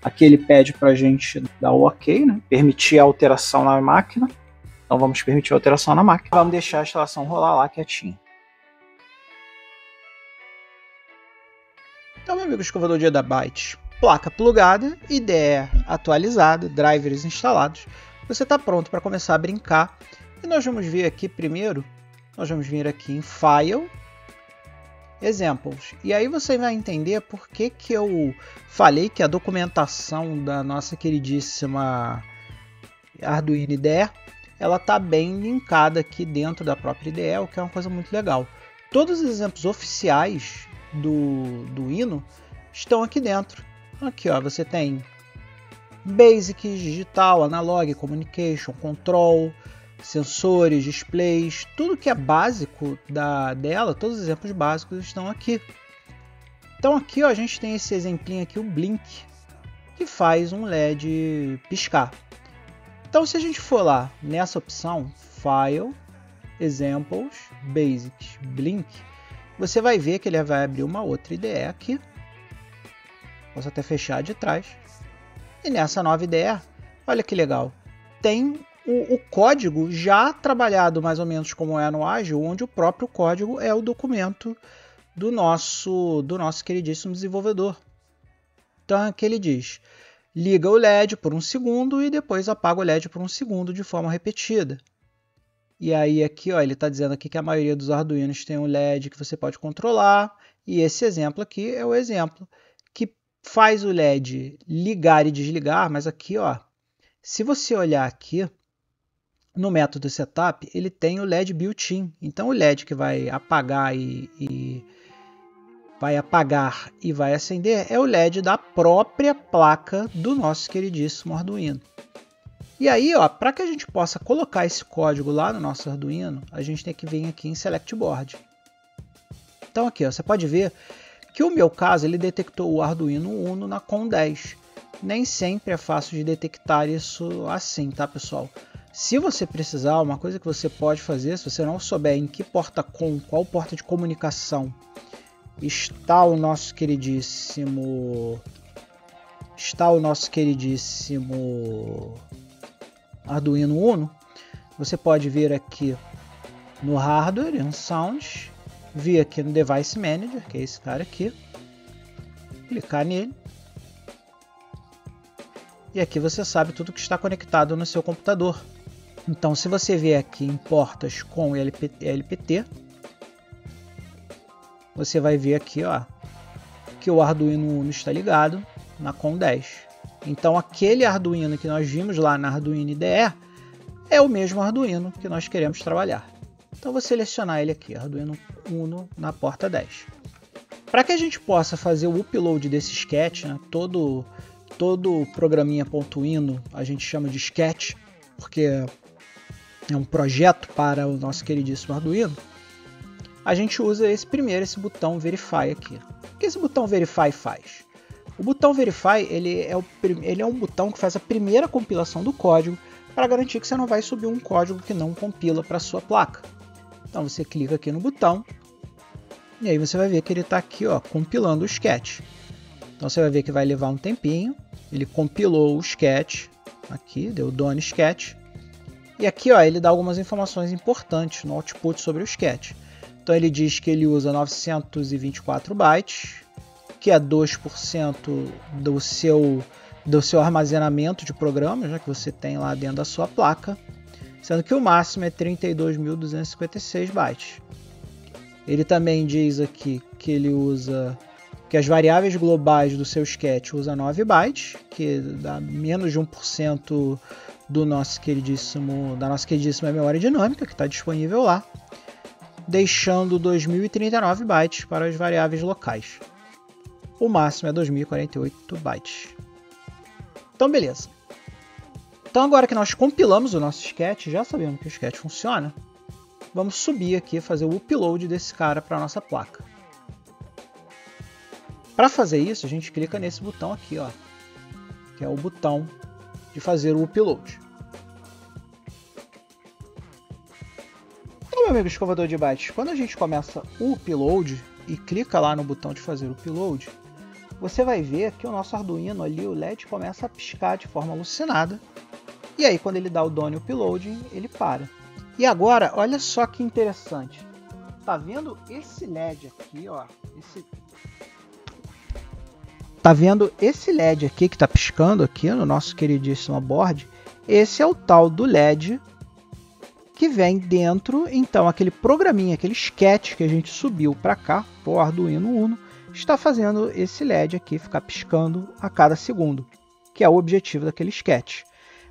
Aqui ele pede para a gente dar o OK, né? Permitir a alteração na máquina. Então vamos permitir a alteração na máquina. Vamos deixar a instalação rolar lá quietinho. Então, meu amigo escovador de bytes, placa plugada, IDE atualizada, drivers instalados. Você está pronto para começar a brincar. E nós vamos ver aqui primeiro, nós vamos vir aqui em File, Examples. E aí você vai entender por que eu falei que a documentação da nossa queridíssima Arduino IDE, ela está bem linkada aqui dentro da própria IDE, o que é uma coisa muito legal. Todos os exemplos oficiais do Uno estão aqui dentro. Aqui, ó, você tem Basics, Digital, Analog, Communication, Control, sensores, displays, tudo que é básico dela, todos os exemplos básicos estão aqui. Então aqui, ó, a gente tem esse exemplinho aqui, o Blink, que faz um LED piscar. Então se a gente for lá nessa opção, File, Examples, Basics, Blink, você vai ver que ele vai abrir uma outra IDE aqui. Posso até fechar de trás. E nessa nova IDE, olha que legal, tem o código já trabalhado mais ou menos como é no Agile, onde o próprio código é o documento do nosso queridíssimo desenvolvedor. Então aqui ele diz, liga o LED por 1 segundo e depois apaga o LED por 1 segundo de forma repetida. E aí aqui, ó, ele está dizendo aqui que a maioria dos Arduinos tem um LED que você pode controlar. E esse exemplo aqui é o exemplo que faz o LED ligar e desligar. Mas aqui, ó, se você olhar aqui, no método setup, ele tem o LED built-in. Então o LED que vai apagar e vai acender é o LED da própria placa do nosso queridíssimo Arduino. E aí, para que a gente possa colocar esse código lá no nosso Arduino, a gente tem que vir aqui em Select Board. Então aqui, você pode ver que o meu caso ele detectou o Arduino Uno na COM10. Nem sempre é fácil de detectar isso assim, tá, pessoal? Se você precisar, uma coisa que você pode fazer, se você não souber em que porta COM, qual porta de comunicação está o nosso queridíssimo Arduino Uno, você pode vir aqui no Hardware, em Sound, vir aqui no Device Manager, que é esse cara aqui, clicar nele, e aqui você sabe tudo que está conectado no seu computador. Então, se você vier aqui em portas com LPT, você vai ver aqui que o Arduino Uno está ligado na COM10. Então, aquele Arduino que nós vimos lá na Arduino IDE é o mesmo Arduino que nós queremos trabalhar. Então, vou selecionar ele aqui, Arduino Uno na porta 10. Para que a gente possa fazer o upload desse sketch, né, todo programinha.ino a gente chama de sketch, porque é um projeto para o nosso queridíssimo Arduino, a gente usa esse botão Verify aqui. O que esse botão Verify faz? O botão Verify ele é um botão que faz a primeira compilação do código para garantir que você não vai subir um código que não compila para a sua placa. Então você clica aqui no botão e aí você vai ver que ele está aqui compilando o sketch. Então você vai ver que vai levar um tempinho. Ele compilou o sketch, aqui deu Done Sketch. E aqui ele dá algumas informações importantes no output sobre o sketch. Então ele diz que ele usa 924 bytes, que é 2% do seu armazenamento de programas, que você tem lá dentro da sua placa, sendo que o máximo é 32.256 bytes. Ele também diz aqui que ele usa que as variáveis globais do seu sketch usa 9 bytes, que dá menos de 1% da nossa queridíssima memória dinâmica, que está disponível lá, deixando 2039 bytes para as variáveis locais. O máximo é 2048 bytes. Então, beleza. Então, agora que nós compilamos o nosso sketch, já sabemos que o sketch funciona, vamos subir aqui e fazer o upload desse cara para a nossa placa. Para fazer isso, a gente clica nesse botão aqui, que é o botão de fazer o upload. Então, meu amigo escovador de bytes, quando a gente começa o upload e clica lá no botão de fazer o upload, você vai ver que o nosso Arduino ali, o LED começa a piscar de forma alucinada. E aí, quando ele dá o Done Uploading, ele para. E agora, olha só que interessante. Tá vendo esse LED aqui, Tá vendo esse LED aqui que está piscando aqui no nosso queridíssimo board? Esse é o tal do LED que vem dentro, então, aquele programinha, aquele sketch que a gente subiu para cá, o Arduino Uno, está fazendo esse LED aqui ficar piscando a cada segundo, que é o objetivo daquele sketch.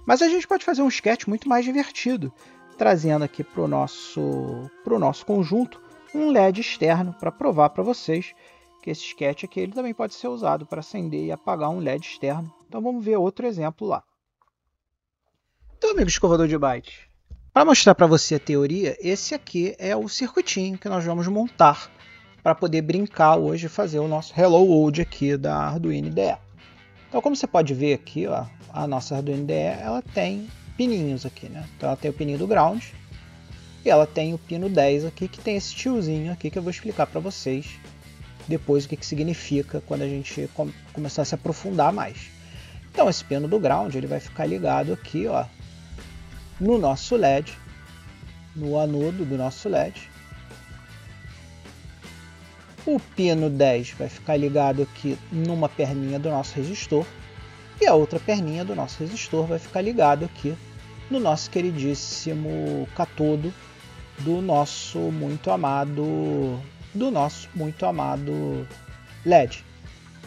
Mas a gente pode fazer um sketch muito mais divertido, trazendo aqui para o nosso conjunto um LED externo para provar para vocês que esse sketch aqui ele também pode ser usado para acender e apagar um LED externo. Então vamos ver outro exemplo lá. Então, amigo escovador de bytes, para mostrar para você a teoria, esse aqui é o circuitinho que nós vamos montar para poder brincar hoje e fazer o nosso Hello World aqui da Arduino IDE. Então, como você pode ver aqui, a nossa Arduino IDE ela tem pininhos aqui, né? Então ela tem o pininho do ground e ela tem o pino 10 aqui, que tem esse tiozinho aqui que eu vou explicar para vocês depois o que significa quando a gente começar a se aprofundar mais. Então esse pino do ground ele vai ficar ligado aqui, no nosso LED, no anodo do nosso LED. O pino 10 vai ficar ligado aqui numa perninha do nosso resistor e a outra perninha do nosso resistor vai ficar ligado aqui no nosso queridíssimo catodo do nosso muito amado LED.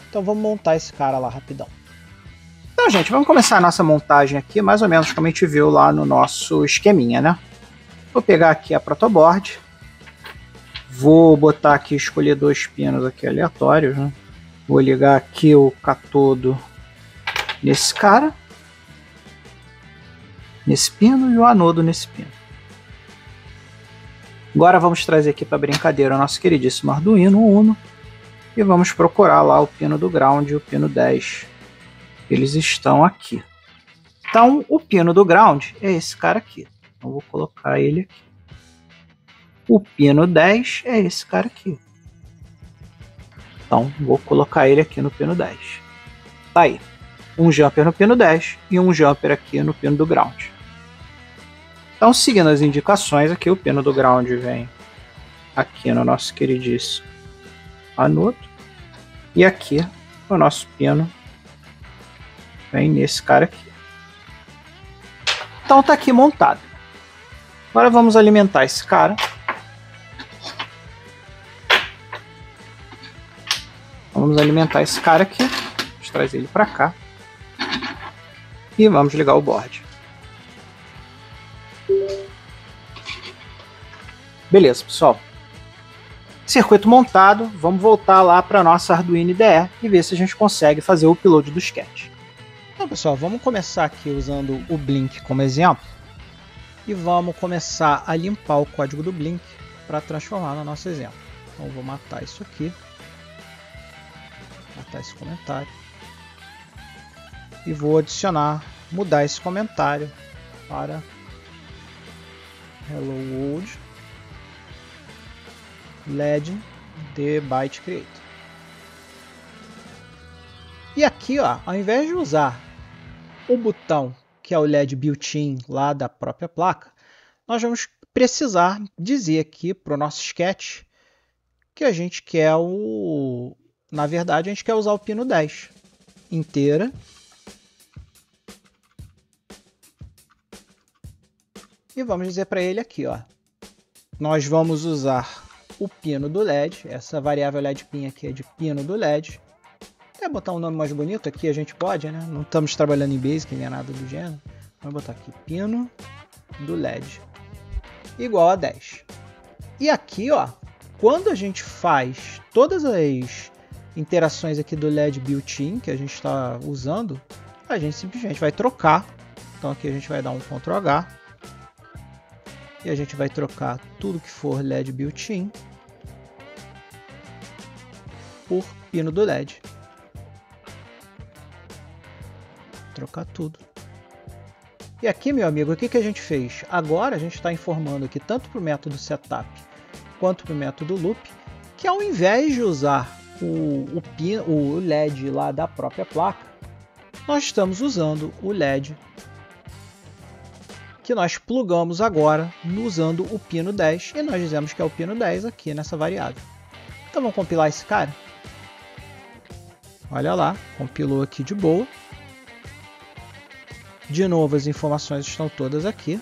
Então vamos montar esse cara lá rapidão. Então, gente, vamos começar a nossa montagem aqui, mais ou menos como a gente viu lá no nosso esqueminha, né? Vou pegar aqui a protoboard. Vou botar aqui, escolher 2 pinos aqui aleatórios, né? Vou ligar aqui o catodo nesse cara, nesse pino, e o anodo nesse pino. Agora vamos trazer aqui para brincadeira o nosso queridíssimo Arduino Uno e vamos procurar lá o pino do ground e o pino 10. Eles estão aqui. Então, o pino do ground é esse cara aqui. Então, vou colocar ele aqui. O pino 10 é esse cara aqui. Então, vou colocar ele aqui no pino 10. Tá aí. Um jumper no pino 10 e um jumper aqui no pino do ground. Então, seguindo as indicações aqui, o pino do ground vem aqui no nosso queridíssimo anodo. E aqui o nosso pino vem nesse cara aqui. Então tá aqui montado. Agora vamos alimentar esse cara. Vamos alimentar esse cara aqui. Vamos trazer ele para cá. E vamos ligar o board. Beleza, pessoal. Circuito montado. Vamos voltar lá para nossa Arduino IDE e ver se a gente consegue fazer o upload do sketch. Então, pessoal, vamos começar aqui usando o Blink como exemplo. E vamos começar a limpar o código do Blink para transformar no nosso exemplo. Então, eu vou matar isso aqui. Matar esse comentário. E vou adicionar, mudar esse comentário para Hello World LED The Byte Creator. E aqui, ó, ao invés de usar o botão que é o LED built-in lá da própria placa, nós vamos precisar dizer aqui para o nosso sketch que a gente quer na verdade, a gente quer usar o pino 10 inteira. E vamos dizer para ele aqui, ó, nós vamos usar o pino do LED, essa variável LED pin aqui é de pino do LED. Quer botar um nome mais bonito aqui, a gente pode, né? Não estamos trabalhando em Basic nem nada do gênero. Vamos botar aqui pino do LED igual a 10. E aqui, ó, quando a gente faz todas as interações aqui do LED built-in que a gente está usando, a gente simplesmente vai trocar. Então aqui a gente vai dar um Ctrl H e a gente vai trocar tudo que for LED built-in por pino do LED. Trocar tudo. E aqui, meu amigo, o que a gente fez? Agora a gente está informando aqui tanto para o método setup quanto para o método loop que ao invés de usar o LED lá da própria placa, nós estamos usando o LED que nós plugamos agora usando o pino 10 e nós dizemos que é o pino 10 aqui nessa variável. Então vamos compilar esse cara. Olha lá, compilou aqui de boa. De novo, as informações estão todas aqui.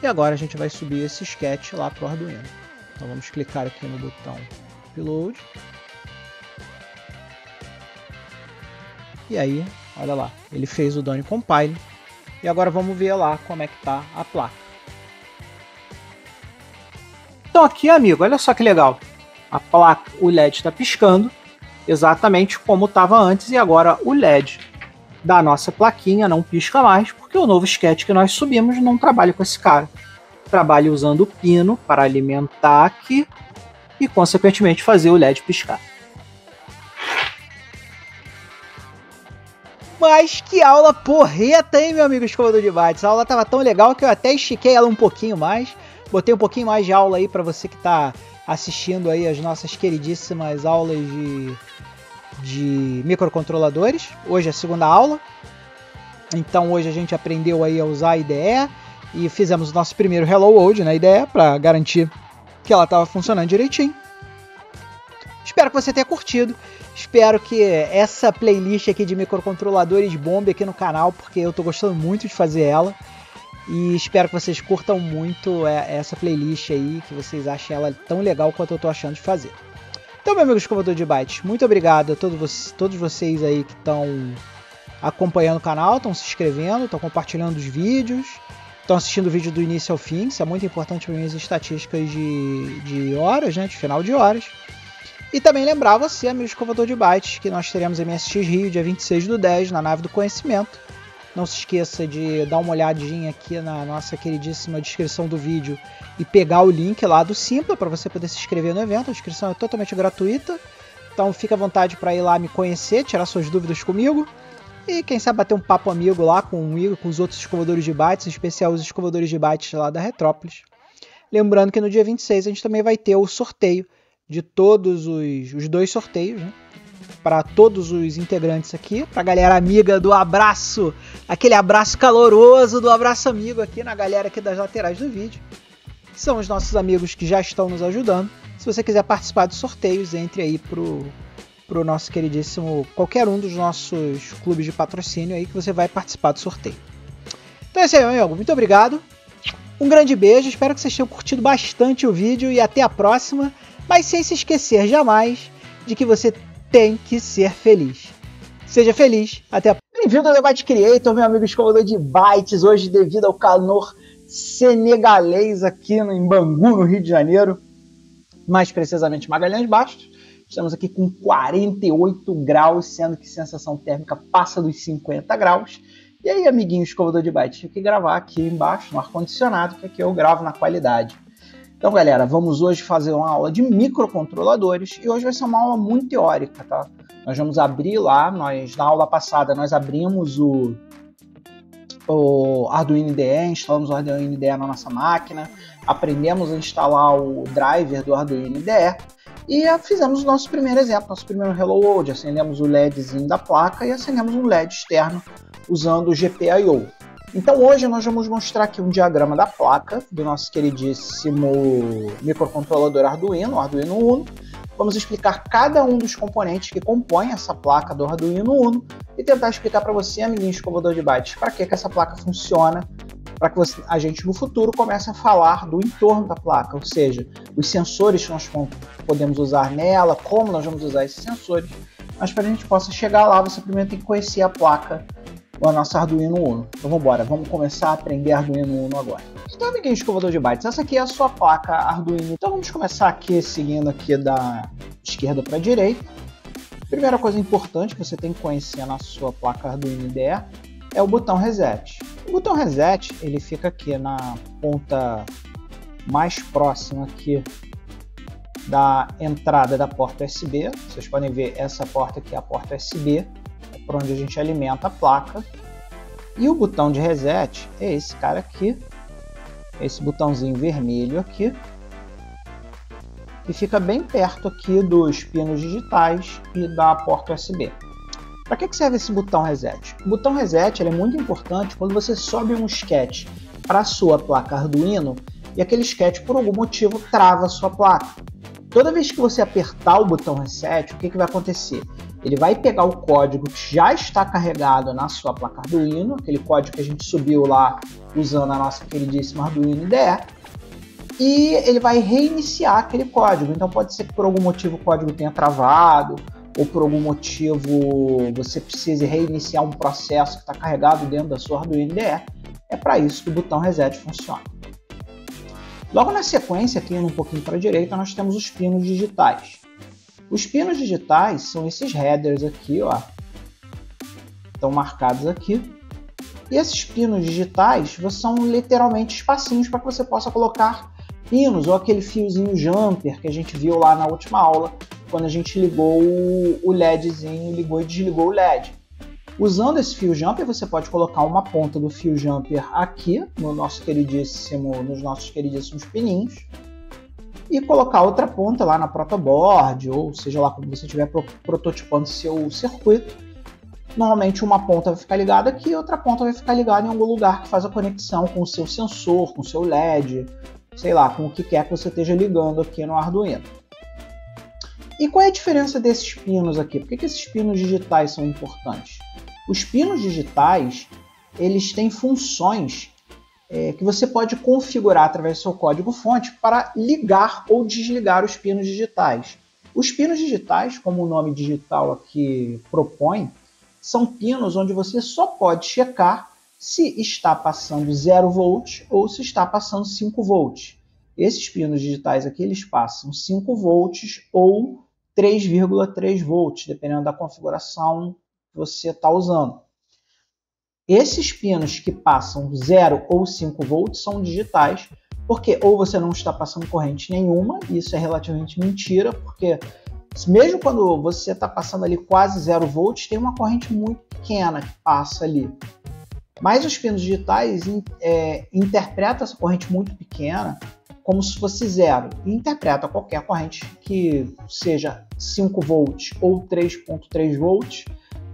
E agora a gente vai subir esse sketch lá para o Arduino. Então vamos clicar aqui no botão Upload. E aí, olha lá, ele fez o Done Compile. E agora vamos ver lá como é que está a placa. Então aqui, amigo, olha só que legal. A placa, o LED está piscando exatamente como estava antes e agora o LED da nossa plaquinha não pisca mais, porque o novo sketch que nós subimos não trabalha com esse cara. Trabalha usando o pino para alimentar aqui e, consequentemente, fazer o LED piscar. Mas que aula porreta, hein, meu amigo escovador de bytes? A aula estava tão legal que eu até estiquei ela um pouquinho mais. Botei um pouquinho mais de aula aí para você que está assistindo aí as nossas queridíssimas aulas de microcontroladores. Hoje é a segunda aula. Então hoje a gente aprendeu aí a usar a IDE e fizemos o nosso primeiro Hello World na IDE para garantir que ela estava funcionando direitinho. Espero que você tenha curtido. Espero que essa playlist aqui de microcontroladores bombe aqui no canal, porque eu estou gostando muito de fazer ela. E espero que vocês curtam muito essa playlist aí, que vocês achem ela tão legal quanto eu estou achando de fazer. Então, meu amigo escovador de bytes, muito obrigado a todos vocês aí que estão acompanhando o canal, estão se inscrevendo, estão compartilhando os vídeos, estão assistindo o vídeo do início ao fim. Isso é muito importante para minhas estatísticas de horas, né, de final de horas. E também lembrar você, amigo escovador de bytes, que nós teremos MSX Rio dia 26/10 na Nave do Conhecimento. Não se esqueça de dar uma olhadinha aqui na nossa queridíssima descrição do vídeo e pegar o link lá do Simpla para você poder se inscrever no evento. A inscrição é totalmente gratuita, então fica à vontade para ir lá me conhecer, tirar suas dúvidas comigo e quem sabe bater um papo amigo lá comigo, com os outros escovadores de bytes, em especial os escovadores de bytes lá da Retrópolis. Lembrando que no dia 26 a gente também vai ter o sorteio de todos os 2 sorteios, né? Para todos os integrantes aqui, para a galera amiga do abraço, aquele abraço caloroso do abraço amigo aqui na galera aqui das laterais do vídeo, que são os nossos amigos que já estão nos ajudando. Se você quiser participar dos sorteios, entre aí pro nosso queridíssimo, qualquer um dos nossos clubes de patrocínio aí que você vai participar do sorteio. Então é isso aí, meu amigo, muito obrigado, um grande beijo, espero que vocês tenham curtido bastante o vídeo e até a próxima, mas sem se esquecer jamais de que você tem que ser feliz. Seja feliz. Até a próxima. Bem-vindo ao Debate Creator, meu amigo escovador de bytes. Hoje, devido ao calor senegalês aqui em Bangu, no Rio de Janeiro, mais precisamente Magalhães Bastos, estamos aqui com 48 graus, sendo que a sensação térmica passa dos 50 graus. E aí, amiguinho escovador de bytes, tive que gravar aqui embaixo, no ar-condicionado, que aqui eu gravo na qualidade. Então, galera, vamos hoje fazer uma aula de microcontroladores e hoje vai ser uma aula muito teórica, tá? Nós vamos abrir lá, na aula passada nós abrimos o Arduino IDE, instalamos o Arduino IDE na nossa máquina, aprendemos a instalar o driver do Arduino IDE e fizemos o nosso primeiro exemplo, nosso primeiro Hello World, acendemos o LEDzinho da placa e acendemos um LED externo usando o GPIO. Então hoje nós vamos mostrar aqui um diagrama da placa do nosso queridíssimo microcontrolador Arduino, o Arduino Uno. Vamos explicar cada um dos componentes que compõem essa placa do Arduino Uno e tentar explicar para você, amiguinho escovador de bytes, para que essa placa funciona, para que a gente no futuro comece a falar do entorno da placa, ou seja, os sensores que nós podemos usar nela, como nós vamos usar esses sensores, mas para a gente possa chegar lá, você primeiro tem que conhecer a placa o nosso Arduino Uno. Então vamos embora, vamos começar a aprender Arduino Uno agora. Então, amiguinho escovador de bytes, essa aqui é a sua placa Arduino. Então vamos começar aqui seguindo aqui da esquerda para a direita. Primeira coisa importante que você tem que conhecer na sua placa Arduino IDE é o botão Reset. O botão Reset ele fica aqui na ponta mais próxima aqui da entrada da porta USB. Vocês podem ver essa porta aqui é a porta USB, por onde a gente alimenta a placa, e o botão de reset é esse cara aqui, esse botãozinho vermelho aqui, que fica bem perto aqui dos pinos digitais e da porta USB. Para que serve esse botão reset? O botão reset ele é muito importante quando você sobe um sketch para a sua placa Arduino e aquele sketch por algum motivo trava a sua placa. Toda vez que você apertar o botão reset, o que vai acontecer? Ele vai pegar o código que já está carregado na sua placa Arduino, aquele código que a gente subiu lá usando a nossa queridíssima Arduino IDE, e ele vai reiniciar aquele código. Então pode ser que por algum motivo o código tenha travado, ou por algum motivo você precise reiniciar um processo que está carregado dentro da sua Arduino IDE. É para isso que o botão reset funciona. Logo na sequência, aqui indo um pouquinho para a direita, nós temos os pinos digitais. Os pinos digitais são esses headers aqui, ó, estão marcados aqui. E esses pinos digitais são literalmente espacinhos para que você possa colocar pinos ou aquele fiozinho jumper que a gente viu lá na última aula, quando a gente ligou o LEDzinho, ligou e desligou o LED. Usando esse fio jumper, você pode colocar uma ponta do fio jumper aqui nos nossos queridíssimos pininhos e colocar outra ponta lá na protoboard, ou seja lá como você estiver prototipando seu circuito. Normalmente uma ponta vai ficar ligada aqui e outra ponta vai ficar ligada em algum lugar que faz a conexão com o seu sensor, com o seu LED, sei lá, com o que quer que você esteja ligando aqui no Arduino. E qual é a diferença desses pinos aqui? Por que esses pinos digitais são importantes? Os pinos digitais, eles têm funções que você pode configurar através do seu código-fonte para ligar ou desligar os pinos digitais. Os pinos digitais, como o nome digital aqui propõe, são pinos onde você só pode checar se está passando 0 volts ou se está passando 5 volts. Esses pinos digitais aqui, eles passam 5 volts ou 3,3 volts, dependendo da configuração que você está usando. Esses pinos que passam 0 ou 5 volts são digitais, porque ou você não está passando corrente nenhuma, e isso é relativamente mentira, porque mesmo quando você está passando ali quase 0 volts, tem uma corrente muito pequena que passa ali. Mas os pinos digitais interpretam essa corrente muito pequena como se fosse 0. E interpreta qualquer corrente que seja 5 volts ou 3,3 volts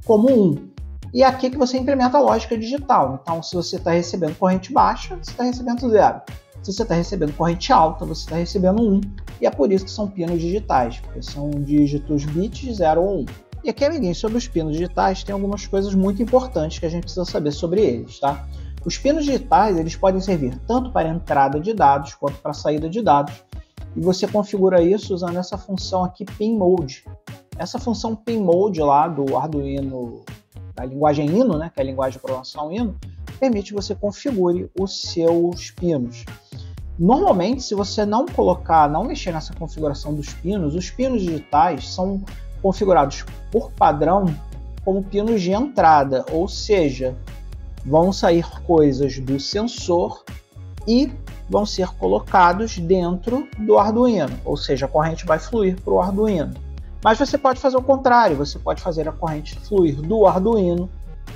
como 1. E é aqui que você implementa a lógica digital. Então, se você está recebendo corrente baixa, você está recebendo 0. Se você está recebendo corrente alta, você está recebendo 1. E é por isso que são pinos digitais, porque são dígitos bits 0 ou 1. E aqui, amiguinhos, sobre os pinos digitais, tem algumas coisas muito importantes que a gente precisa saber sobre eles, tá? Os pinos digitais, eles podem servir tanto para entrada de dados quanto para saída de dados. E você configura isso usando essa função aqui, Pin Mode. Essa função Pin Mode lá do Arduino, da linguagem Hino, né, que é a linguagem de programação Hino, permite que você configure os seus pinos. Normalmente, se você não mexer nessa configuração dos pinos, os pinos digitais são configurados por padrão como pinos de entrada, ou seja, vão sair coisas do sensor e vão ser colocados dentro do Arduino, ou seja, a corrente vai fluir para o Arduino. Mas você pode fazer o contrário, você pode fazer a corrente fluir do Arduino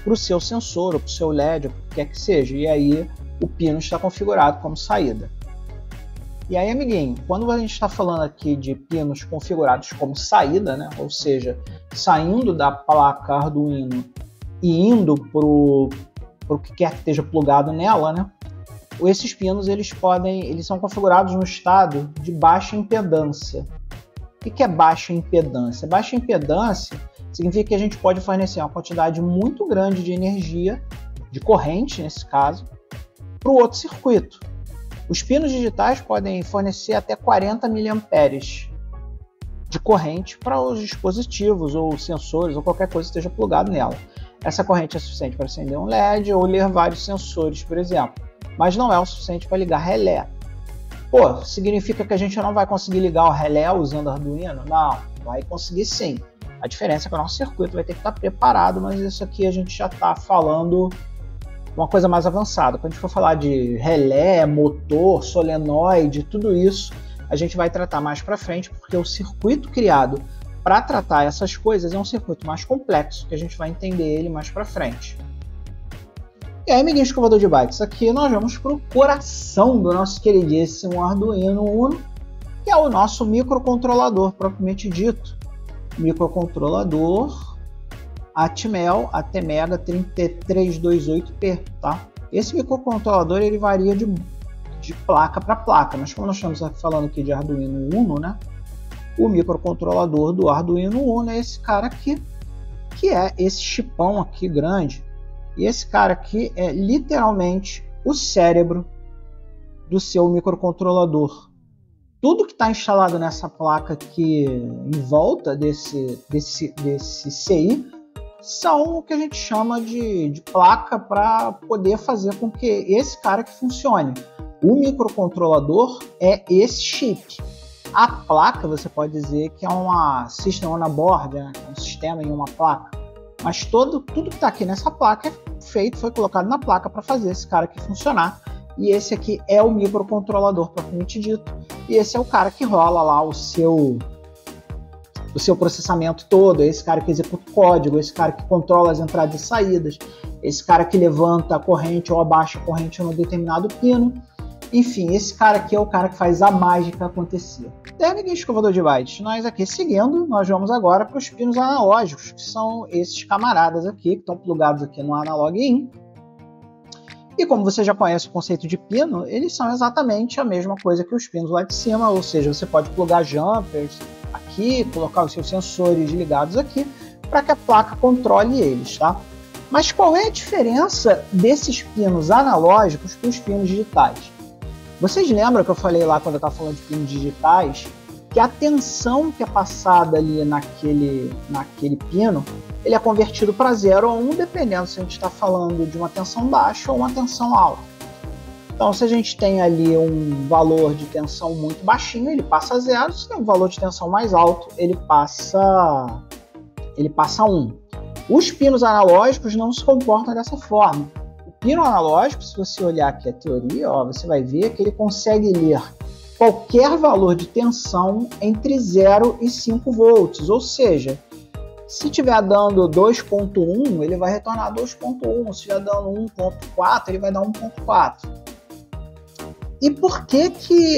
para o seu sensor, ou para o seu LED, ou o que quer que seja, e aí o pino está configurado como saída. E aí, amiguinho, quando a gente está falando aqui de pinos configurados como saída, né, ou seja, saindo da placa Arduino e indo para o que quer que esteja plugado nela, né, esses pinos eles são configurados no estado de baixa impedância. O que é baixa impedância? Baixa impedância significa que a gente pode fornecer uma quantidade muito grande de energia, de corrente nesse caso, para o outro circuito. Os pinos digitais podem fornecer até 40 mA de corrente para os dispositivos ou sensores ou qualquer coisa que esteja plugado nela. Essa corrente é suficiente para acender um LED ou ler vários sensores, por exemplo, mas não é o suficiente para ligar relé. Pô, significa que a gente não vai conseguir ligar o relé usando Arduino? Não, vai conseguir sim. A diferença é que o nosso circuito vai ter que estar preparado, mas isso aqui a gente já está falando uma coisa mais avançada. Quando a gente for falar de relé, motor, solenoide, tudo isso, a gente vai tratar mais para frente, porque o circuito criado para tratar essas coisas é um circuito mais complexo, que a gente vai entender ele mais para frente. E aí, amiguinhos escovador de bytes, aqui nós vamos para o coração do nosso queridíssimo Arduino Uno, que é o nosso microcontrolador propriamente dito. Microcontrolador Atmel ATmega 3328P, tá? Esse microcontrolador ele varia de placa para placa, mas como nós estamos falando aqui de Arduino Uno, né? O microcontrolador do Arduino Uno é esse cara aqui, que é esse chipão aqui grande. E esse cara aqui é literalmente o cérebro do seu microcontrolador. Tudo que está instalado nessa placa aqui em volta desse CI são o que a gente chama de placa para poder fazer com que esse cara que funcione. O microcontrolador é esse chip. A placa você pode dizer que é uma System on a Board, né? Um sistema em uma placa. Mas tudo que está aqui nessa placa foi colocado na placa para fazer esse cara aqui funcionar. E esse aqui é o microcontrolador propriamente dito. E esse é o cara que rola lá o seu processamento todo. É esse cara que executa o código, esse cara que controla as entradas e saídas, esse cara que levanta a corrente ou abaixa a corrente num determinado pino. Enfim, esse cara aqui é o cara que faz a mágica acontecer. Amiguinho escovador de bytes, nós aqui seguindo, nós vamos agora para os pinos analógicos, que são esses camaradas aqui, que estão plugados aqui no Analog In. E como você já conhece o conceito de pino, eles são exatamente a mesma coisa que os pinos lá de cima, ou seja, você pode plugar jumpers aqui, colocar os seus sensores ligados aqui, para que a placa controle eles, tá? Mas qual é a diferença desses pinos analógicos para os pinos digitais? Vocês lembram que eu falei lá quando eu estava falando de pinos digitais que a tensão que é passada ali naquele pino, ele é convertido para 0 ou 1, dependendo se a gente está falando de uma tensão baixa ou uma tensão alta. Então, se a gente tem ali um valor de tensão muito baixinho, ele passa 0. Se tem um valor de tensão mais alto, ele passa 1. Os pinos analógicos não se comportam dessa forma. O pino analógico, se você olhar aqui a teoria, você vai ver que ele consegue ler qualquer valor de tensão entre 0 e 5 volts, ou seja, se estiver dando 2.1, ele vai retornar 2.1, se estiver dando 1.4, ele vai dar 1.4. E por que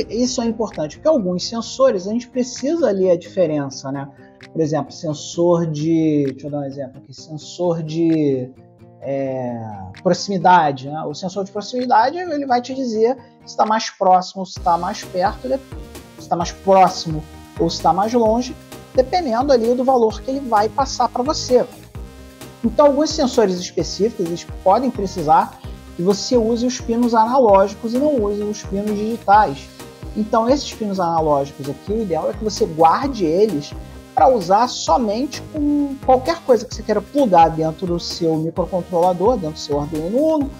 isso é importante? Porque alguns sensores a gente precisa ler a diferença, né? Por exemplo, sensor de... Deixa eu dar um exemplo aqui. Sensor de proximidade, né? O sensor de proximidade ele vai te dizer se está mais próximo, se está mais perto, se está mais próximo ou se está mais longe, dependendo ali do valor que ele vai passar para você. Então, alguns sensores específicos eles podem precisar que você use os pinos analógicos e não use os pinos digitais. Então, esses pinos analógicos aqui, o ideal é que você guarde eles para usar somente com qualquer coisa que você queira plugar dentro do seu microcontrolador, dentro do seu Arduino Uno,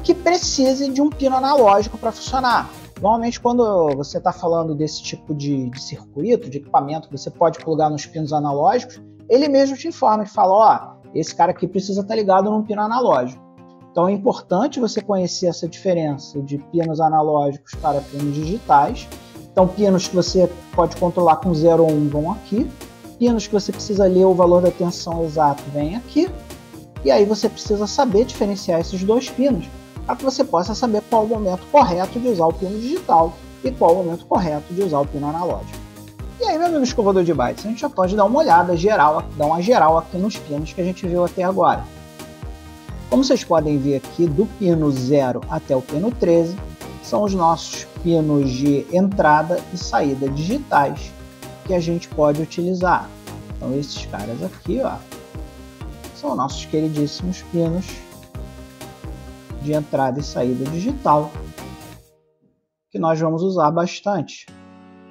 que precise de um pino analógico para funcionar. Normalmente, quando você está falando desse tipo de circuito, de equipamento que você pode plugar nos pinos analógicos, ele mesmo te informa, ele fala, esse cara aqui precisa estar ligado num pino analógico. Então é importante você conhecer essa diferença de pinos analógicos para pinos digitais. Então pinos que você pode controlar com 0 ou 1 vão aqui, pinos que você precisa ler o valor da tensão exato vem aqui, e aí você precisa saber diferenciar esses dois pinos, para que você possa saber qual é o momento correto de usar o pino digital e qual é o momento correto de usar o pino analógico. E aí, meu amigo escovador de bytes, a gente já pode dar uma olhada geral, dar uma geral aqui nos pinos que a gente viu até agora. Como vocês podem ver aqui, do pino 0 até o pino 13, são os nossos pinos de entrada e saída digitais que a gente pode utilizar. Então esses caras aqui, são nossos queridíssimos pinos de entrada e saída digital, que nós vamos usar bastante.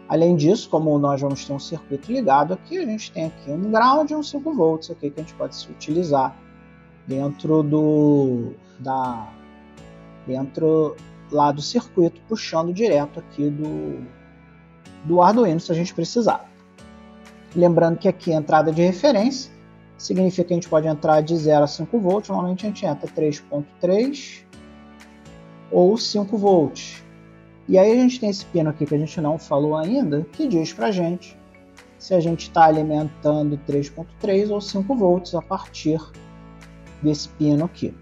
Além disso, como nós vamos ter um circuito ligado aqui, a gente tem aqui um ground e um 5 volts aqui que a gente pode se utilizar dentro lá do circuito, puxando direto aqui do Arduino, se a gente precisar. Lembrando que aqui a entrada de referência significa que a gente pode entrar de 0 a 5 volts, normalmente a gente entra 3.3 ou 5 volts. E aí a gente tem esse pino aqui que a gente não falou ainda, que diz pra gente se a gente está alimentando 3.3 ou 5 volts a partir desse pino aqui.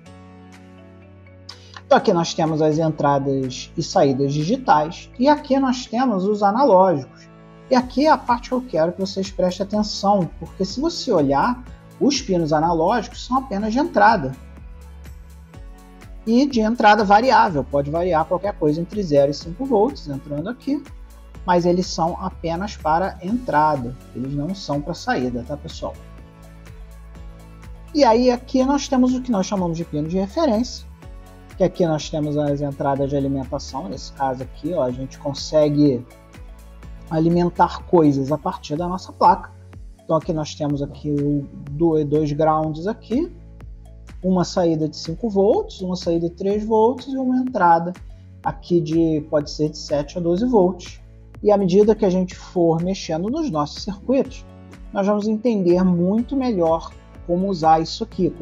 Então aqui nós temos as entradas e saídas digitais e aqui nós temos os analógicos. E aqui é a parte que eu quero que vocês prestem atenção, porque se você olhar, os pinos analógicos são apenas de entrada. E de entrada variável, pode variar qualquer coisa entre 0 e 5 volts entrando aqui, mas eles são apenas para entrada, eles não são para saída, tá pessoal? E aí aqui nós temos o que nós chamamos de pino de referência, que aqui nós temos as entradas de alimentação, nesse caso aqui a gente consegue alimentar coisas a partir da nossa placa. Então aqui nós temos aqui dois grounds aqui, uma saída de 5 volts, uma saída de 3 volts e uma entrada aqui pode ser de 7 a 12 volts. E à medida que a gente for mexendo nos nossos circuitos, nós vamos entender muito melhor como usar isso aqui,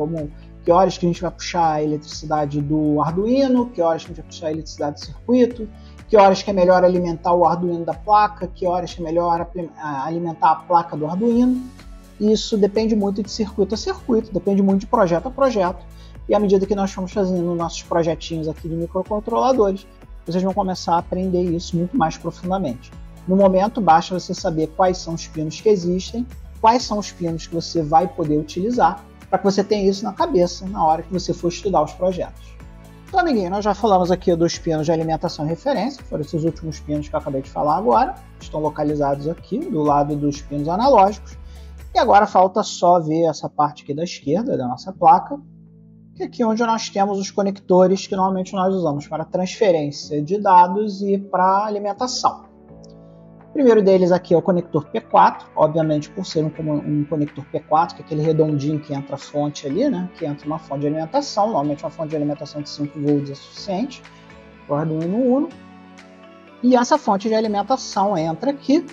que horas que a gente vai puxar a eletricidade do Arduino, que horas que a gente vai puxar a eletricidade do circuito, que horas que é melhor alimentar o Arduino da placa, que horas que é melhor alimentar a placa do Arduino. Isso depende muito de circuito a circuito, depende muito de projeto a projeto. E à medida que nós formos fazendo nossos projetinhos aqui de microcontroladores, vocês vão começar a aprender isso muito mais profundamente. No momento, basta você saber quais são os pinos que existem, quais são os pinos que você vai poder utilizar, para que você tenha isso na cabeça na hora que você for estudar os projetos. Então, amiguinho, nós já falamos aqui dos pinos de alimentação e referência, foram esses últimos pinos que eu acabei de falar agora, estão localizados aqui do lado dos pinos analógicos. E agora falta só ver essa parte aqui da esquerda da nossa placa, que é aqui onde nós temos os conectores que normalmente nós usamos para transferência de dados e para alimentação. primeiro deles aqui é o conector P4, obviamente por ser um conector P4, que é aquele redondinho que entra a fonte ali, né? Que entra uma fonte de alimentação, normalmente uma fonte de alimentação de 5 volts é suficiente para o Arduino Uno. E essa fonte de alimentação entra aqui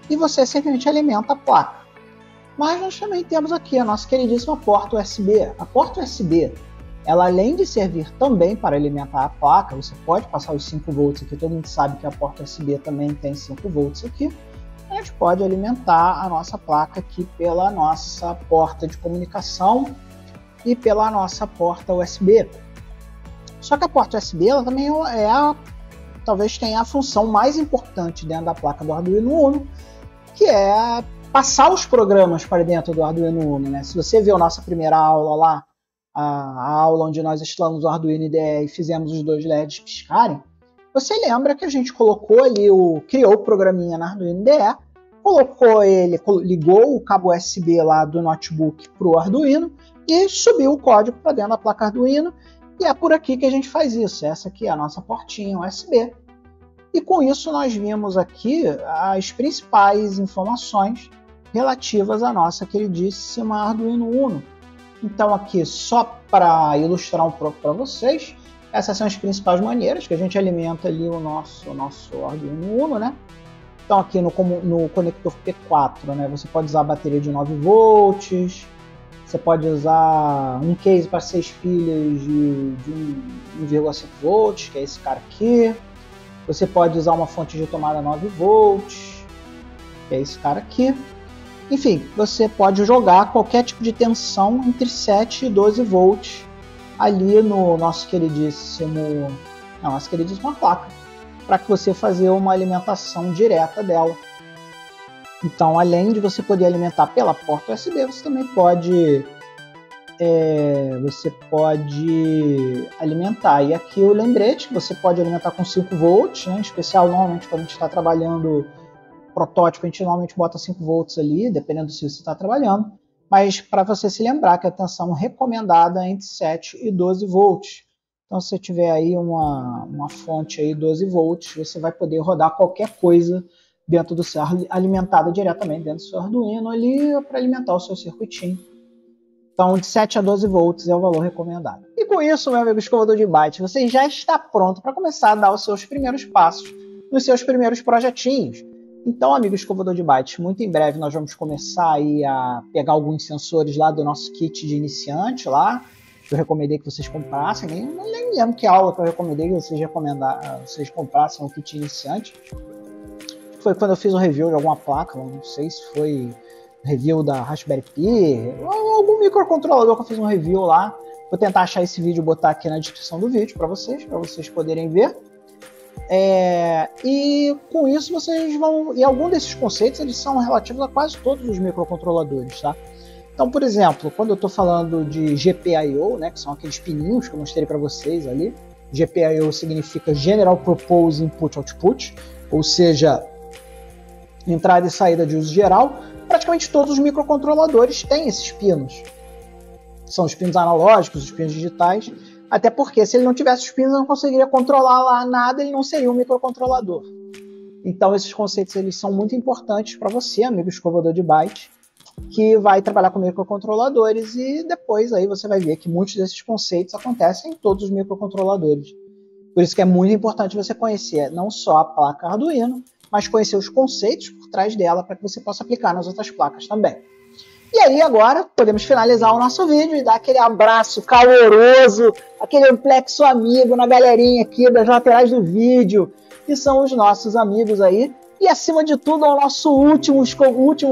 e você simplesmente alimenta a placa. Mas nós também temos aqui a nossa queridíssima porta USB. A porta USB, ela além de servir também para alimentar a placa, você pode passar os 5 volts aqui, todo mundo sabe que a porta USB também tem 5 volts aqui, a gente pode alimentar a nossa placa aqui pela nossa porta de comunicação e pela nossa porta USB. Só que a porta USB ela também talvez tenha a função mais importante dentro da placa do Arduino Uno, que é passar os programas para dentro do Arduino Uno, né? Se você viu a nossa primeira aula lá, a aula onde nós instalamos o Arduino IDE e fizemos os dois LEDs piscarem, você lembra que a gente colocou ali, criou o programinha na Arduino IDE, ligou o cabo USB lá do notebook para o Arduino e subiu o código para dentro da placa Arduino, e é por aqui que a gente faz isso. Essa aqui é a nossa portinha USB. E com isso nós vimos aqui as principais informações relativas à nossa queridíssima Arduino Uno. Então aqui, só para ilustrar um pouco para vocês, essas são as principais maneiras que a gente alimenta ali o nosso Arduino Uno, né? Então aqui no conector P4, né, você pode usar a bateria de 9 volts, você pode usar um case para 6 pilhas de 1,5 volts, que é esse cara aqui. Você pode usar uma fonte de tomada 9 volts, que é esse cara aqui. Enfim, você pode jogar qualquer tipo de tensão entre 7 e 12 volts ali no nossa queridíssima placa, para que você fazer uma alimentação direta dela. Então, além de você poder alimentar pela porta USB, você também pode alimentar. E aqui o lembrete que você pode alimentar com 5 volts, né? Em especial, normalmente, quando a gente está trabalhando protótipo, a gente normalmente bota 5 volts ali, dependendo do que você está trabalhando. Mas para você se lembrar que a tensão recomendada é entre 7 e 12 volts. Então, se você tiver aí uma fonte aí 12 volts, você vai poder rodar qualquer coisa dentro do seu, alimentada diretamente dentro do seu Arduino ali para alimentar o seu circuitinho. Então, de 7 a 12 volts é o valor recomendado. E com isso, meu amigo escovador de byte, você já está pronto para começar a dar os seus primeiros passos nos seus primeiros projetinhos. Então, amigo escovador de byte, muito em breve nós vamos começar aí a pegar alguns sensores lá do nosso kit de iniciante lá, que eu recomendei que vocês comprassem. Nem lembro que aula que eu recomendei que vocês comprassem o kit iniciante. Foi quando eu fiz um review de alguma placa, não sei se foi review da Raspberry Pi, ou algum microcontrolador que eu fiz um review lá. Vou tentar achar esse vídeo e botar aqui na descrição do vídeo para vocês poderem ver. E com isso vocês vão... E alguns desses conceitos eles são relativos a quase todos os microcontroladores, tá? Então, por exemplo, quando eu estou falando de GPIO, né, que são aqueles pininhos que eu mostrei para vocês ali, GPIO significa General Purpose Input Output, ou seja, entrada e saída de uso geral. Praticamente todos os microcontroladores têm esses pinos. São os pinos analógicos, os pinos digitais, até porque se ele não tivesse os pinos, eu não conseguiria controlar lá nada, ele não seria um microcontrolador. Então esses conceitos eles são muito importantes para você, amigo escovador de byte, que vai trabalhar com microcontroladores, e depois aí você vai ver que muitos desses conceitos acontecem em todos os microcontroladores. Por isso que é muito importante você conhecer não só a placa Arduino, mas conhecer os conceitos por trás dela para que você possa aplicar nas outras placas também. E aí agora podemos finalizar o nosso vídeo e dar aquele abraço caloroso, aquele amplexo amigo na galerinha aqui das laterais do vídeo, que são os nossos amigos aí. E acima de tudo ao nosso último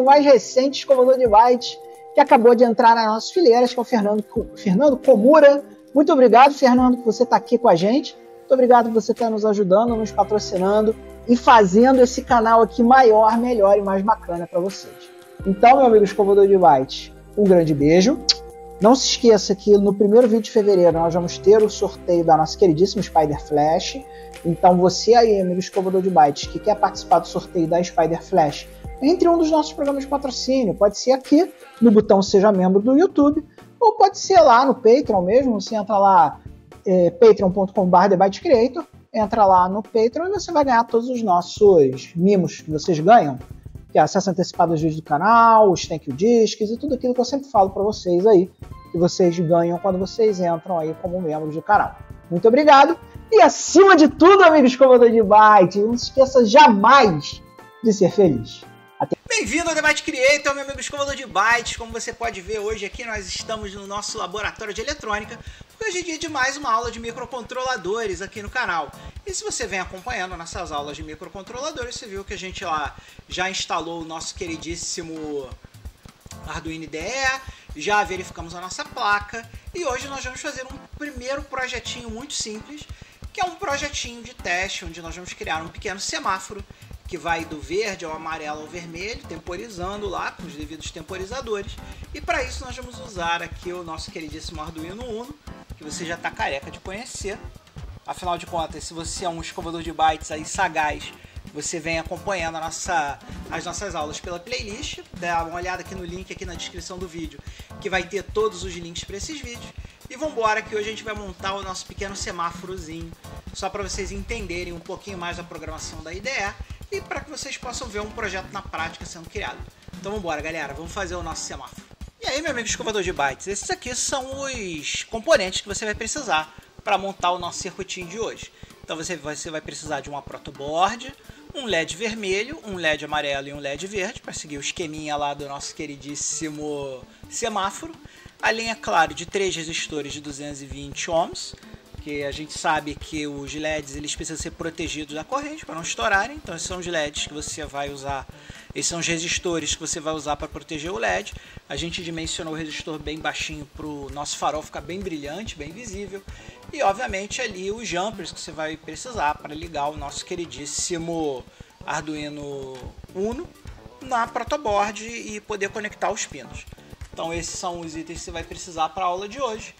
mais recente escovador de byte, que acabou de entrar nas nossas fileiras, que é o Fernando Komura. Muito obrigado, Fernando, por você estar aqui com a gente. Muito obrigado por você estar nos ajudando, nos patrocinando e fazendo esse canal aqui maior, melhor e mais bacana para vocês. Então, meu amigo escovador de byte, um grande beijo. Não se esqueça que no primeiro vídeo de fevereiro nós vamos ter o sorteio da nossa queridíssima Spider Flash. Então você aí, amigo escovador de bytes, que quer participar do sorteio da Spider Flash, entre um dos nossos programas de patrocínio. Pode ser aqui no botão Seja Membro do YouTube, ou pode ser lá no Patreon mesmo. Você entra lá, patreon.com/TheByteCreator, entra lá no Patreon e você vai ganhar todos os nossos mimos que vocês ganham, que é acesso antecipado aos vídeos do canal, os thank you discs e tudo aquilo que eu sempre falo para vocês aí, que vocês ganham quando vocês entram aí como membros do canal. Muito obrigado e acima de tudo, amigos escovador de bytes, não se esqueça jamais de ser feliz. Bem-vindo ao Debate Creator, meu amigo escovador de bytes. Como você pode ver, hoje aqui nós estamos no nosso laboratório de eletrônica, porque hoje é dia de mais uma aula de microcontroladores aqui no canal. E se você vem acompanhando nossas aulas de microcontroladores, você viu que a gente lá já instalou o nosso queridíssimo Arduino IDE, já verificamos a nossa placa e hoje nós vamos fazer um primeiro projetinho muito simples, que é um projetinho de teste, onde nós vamos criar um pequeno semáforo que vai do verde ao amarelo ao vermelho, temporizando lá com os devidos temporizadores. E para isso nós vamos usar aqui o nosso queridíssimo Arduino Uno, que você já está careca de conhecer. Afinal de contas, se você é um escovador de bytes aí sagaz, você vem acompanhando as nossas aulas pela playlist. Dá uma olhada aqui no link aqui na descrição do vídeo, que vai ter todos os links para esses vídeos. E vamos embora que hoje a gente vai montar o nosso pequeno semáforozinho, só para vocês entenderem um pouquinho mais da programação da IDE e para que vocês possam ver um projeto na prática sendo criado. Então vamos embora, galera, vamos fazer o nosso semáforo. E aí, meu amigo escovador de bytes, esses aqui são os componentes que você vai precisar para montar o nosso circuitinho de hoje. Então você vai precisar de uma protoboard, um LED vermelho, um LED amarelo e um LED verde, para seguir o esqueminha lá do nosso queridíssimo semáforo. A linha, claro, de 3 resistores de 220 ohms, que a gente sabe que os LEDs eles precisam ser protegidos da corrente para não estourarem. Então esses são os LEDs que você vai usar, esses são os resistores que você vai usar para proteger o LED. A gente dimensionou o resistor bem baixinho para o nosso farol ficar bem brilhante, bem visível. E obviamente ali os jumpers que você vai precisar para ligar o nosso queridíssimo Arduino Uno na protoboard e poder conectar os pinos. Então esses são os itens que você vai precisar para a aula de hoje.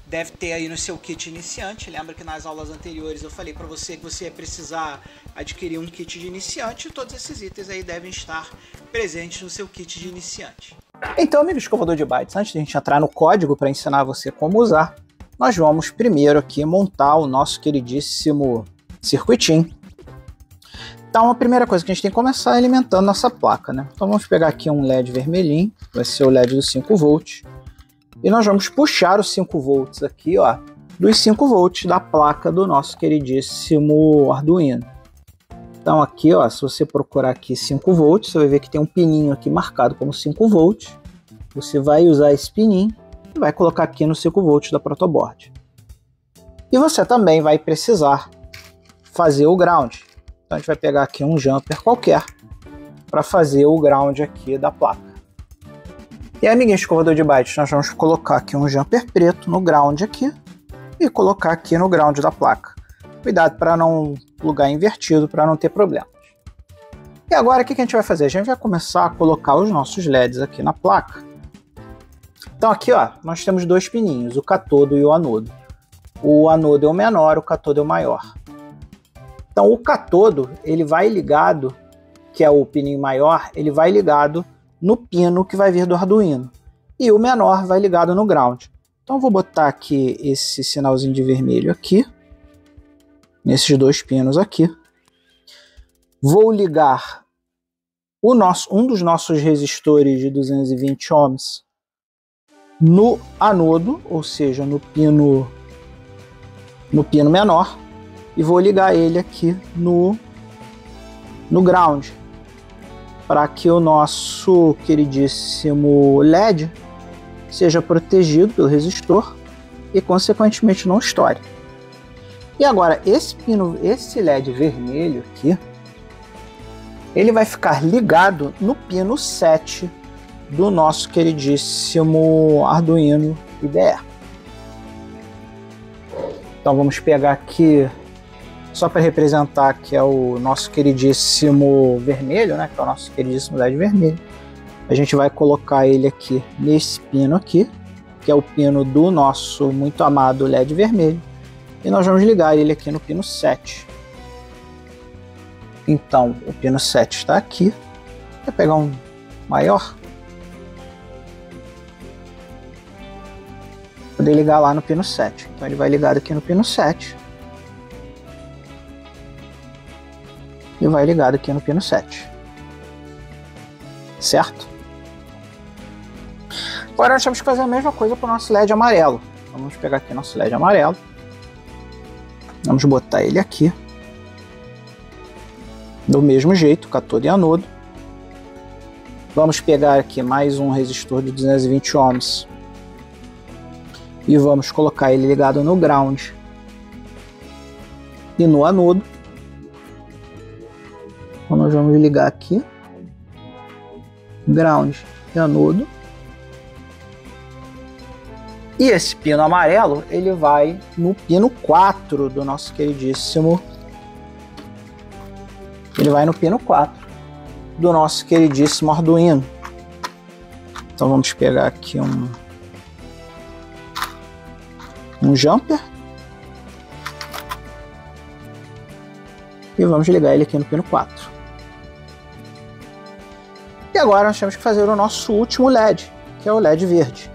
Deve ter aí no seu kit iniciante. Lembra que nas aulas anteriores eu falei para você que você ia precisar adquirir um kit de iniciante, e todos esses itens aí devem estar presentes no seu kit de iniciante. Então, amigo escovador de bytes, antes de a gente entrar no código para ensinar você como usar, nós vamos primeiro aqui montar o nosso queridíssimo circuitinho. Então a primeira coisa que a gente tem que começar é alimentando nossa placa, né? Então vamos pegar aqui um LED vermelhinho, vai ser o LED dos 5 volts. E nós vamos puxar os 5 volts aqui, ó, dos 5 volts da placa do nosso queridíssimo Arduino. Então aqui, ó, se você procurar aqui 5 volts, você vai ver que tem um pininho aqui marcado como 5 volts. Você vai usar esse pininho e vai colocar aqui no 5 volts da protoboard. E você também vai precisar fazer o ground. Então a gente vai pegar aqui um jumper qualquer para fazer o ground aqui da placa. E aí, amiguinho escovador de bytes, nós vamos colocar aqui um jumper preto no ground aqui e colocar aqui no ground da placa. Cuidado para não plugar invertido, para não ter problemas. E agora o que a gente vai fazer? A gente vai começar a colocar os nossos LEDs aqui na placa. Então aqui, ó, nós temos dois pininhos, o catodo e o anodo. O anodo é o menor, o catodo é o maior. Então o catodo, ele vai ligado, que é o pininho maior, ele vai ligado no pino que vai vir do Arduino. E o menor vai ligado no ground. Então eu vou botar aqui esse sinalzinho de vermelho aqui, nesses dois pinos aqui. Vou ligar um dos nossos resistores de 220 ohms no anodo, ou seja, no pino menor, e vou ligar ele aqui no ground, para que o nosso queridíssimo LED seja protegido pelo resistor e consequentemente não estoure. E agora esse LED vermelho aqui, ele vai ficar ligado no pino 7 do nosso queridíssimo Arduino IDE. Então vamos pegar aqui, só para representar que é o nosso queridíssimo vermelho, né, que é o nosso queridíssimo LED vermelho. A gente vai colocar ele aqui nesse pino aqui, que é o pino do nosso muito amado LED vermelho. E nós vamos ligar ele aqui no pino 7. Então o pino 7 está aqui. Vou pegar um maior. Poder ligar lá no pino 7. Então ele vai ligado aqui no pino 7. e vai ligado aqui no pino 7. Certo? Agora nós temos que fazer a mesma coisa para o nosso LED amarelo. Vamos pegar aqui nosso LED amarelo. Vamos botar ele aqui. Do mesmo jeito, catódo e anodo. Vamos pegar aqui mais um resistor de 220 ohms. E vamos colocar ele ligado no ground e no anodo. Então nós vamos ligar aqui. Ground e anodo. E esse pino amarelo, ele vai no pino 4 do nosso queridíssimo... Ele vai no pino 4 do nosso queridíssimo Arduino. Então vamos pegar aqui um jumper. E vamos ligar ele aqui no pino 4. E agora nós temos que fazer o nosso último LED, que é o LED verde.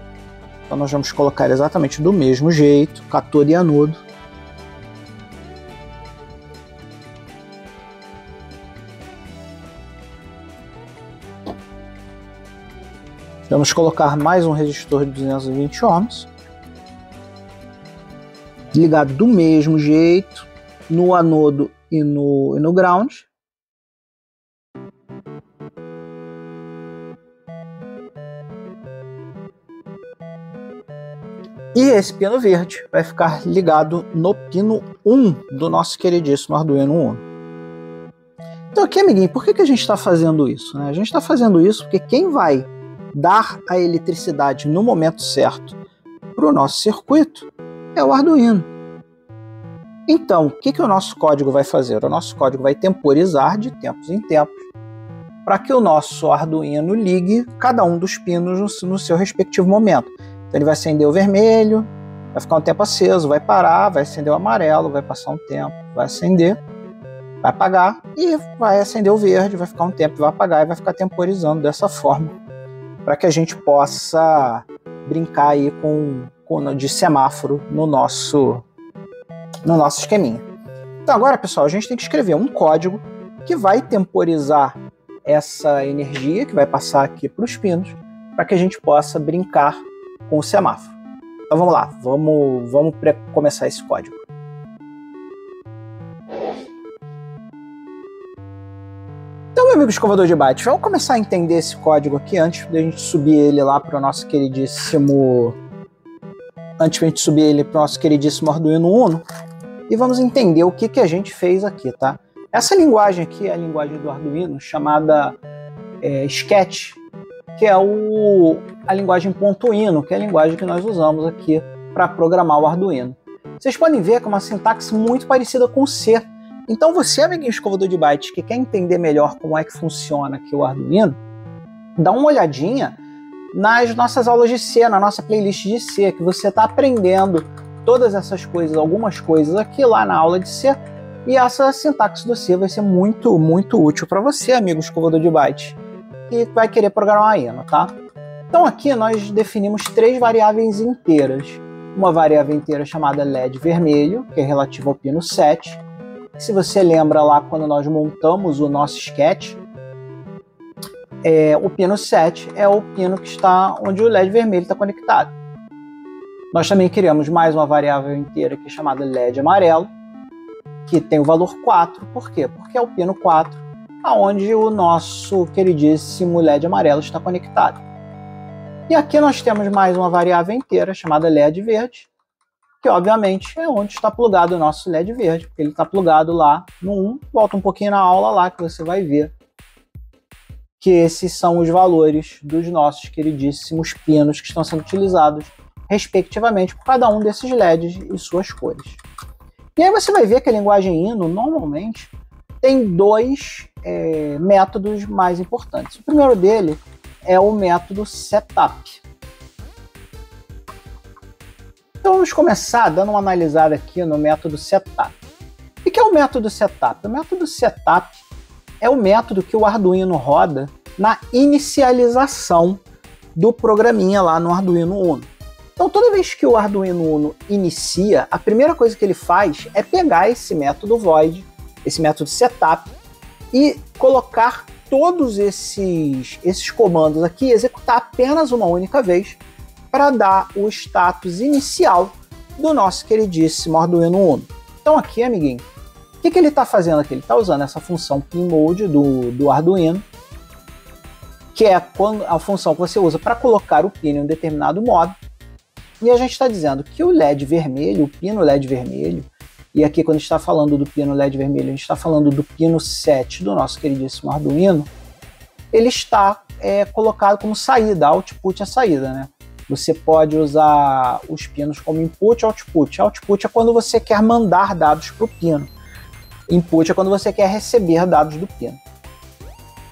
Então nós vamos colocar exatamente do mesmo jeito, catódo e anodo. Vamos colocar mais um resistor de 220 ohms. Ligado do mesmo jeito, no anodo e no ground. E esse pino verde vai ficar ligado no pino 1 do nosso queridíssimo Arduino Uno. Então aqui, amiguinho, por que a gente está fazendo isso, né? A gente está fazendo isso porque quem vai dar a eletricidade no momento certo para o nosso circuito é o Arduino. Então, o que o nosso código vai fazer? O nosso código vai temporizar de tempos em tempos para que o nosso Arduino ligue cada um dos pinos no seu respectivo momento. Então ele vai acender o vermelho, vai ficar um tempo aceso, vai parar, vai acender o amarelo, vai passar um tempo, vai acender, vai apagar e vai acender o verde, vai ficar um tempo, vai apagar e vai ficar temporizando dessa forma, para que a gente possa brincar aí de semáforo no nosso esqueminha. Então agora, pessoal, a gente tem que escrever um código que vai temporizar essa energia que vai passar aqui para os pinos, para que a gente possa brincar com o semáforo. Então vamos lá, vamos começar esse código. Então, meu amigo escovador de bytes, vamos começar a entender esse código aqui antes de a gente subir ele lá para o nosso queridíssimo... Antes de a gente subir ele para o nosso queridíssimo Arduino Uno. E vamos entender o que a gente fez aqui, tá? Essa linguagem aqui é a linguagem do Arduino chamada Sketch, que é a linguagem .ino, que é a linguagem que nós usamos aqui para programar o Arduino. Vocês podem ver que é uma sintaxe muito parecida com C. Então você, amiguinho escovador de bytes, que quer entender melhor como é que funciona aqui o Arduino, dá uma olhadinha nas nossas aulas de C, na nossa playlist de C, que você está aprendendo todas essas coisas, algumas coisas aqui lá na aula de C, e essa sintaxe do C vai ser muito, muito útil para você, amigo escovador de bytes, que vai querer programar Ino, tá? Então aqui nós definimos 3 variáveis inteiras. Uma variável inteira chamada LED vermelho, que é relativa ao pino 7. Se você lembra lá quando nós montamos o nosso sketch, o pino 7 é o pino que está onde o LED vermelho está conectado. Nós também criamos mais uma variável inteira que é chamada LED amarelo, que tem o valor 4. Por quê? Porque é o pino 4 aonde o nosso queridíssimo LED amarelo está conectado. E aqui nós temos mais uma variável inteira chamada LED verde, que obviamente é onde está plugado o nosso LED verde, porque ele está plugado lá no 1. Volta um pouquinho na aula lá que você vai ver que esses são os valores dos nossos queridíssimos pinos que estão sendo utilizados respectivamente por cada um desses LEDs e suas cores. E aí você vai ver que a linguagem Ino normalmente tem 2 métodos mais importantes. O primeiro dele é o método setup. Então vamos começar dando uma analisada aqui no método setup. O que é o método setup? O método setup é o método que o Arduino roda na inicialização do programinha lá no Arduino Uno. Então toda vez que o Arduino Uno inicia, a primeira coisa que ele faz é pegar esse método void, esse método setup, e colocar todos esses comandos aqui, executar apenas uma única vez para dar o status inicial do nosso queridíssimo Arduino Uno. Então aqui, amiguinho, o que ele está fazendo aqui? Ele está usando essa função pinMode do Arduino, que é a função que você usa para colocar o pino em um determinado modo. E a gente está dizendo que o LED vermelho, o pino LED vermelho, e aqui quando a gente está falando do pino LED vermelho, a gente está falando do pino 7 do nosso queridíssimo Arduino, ele está colocado como saída, output é saída, né? Você pode usar os pinos como input e output. Output é quando você quer mandar dados para o pino. Input é quando você quer receber dados do pino.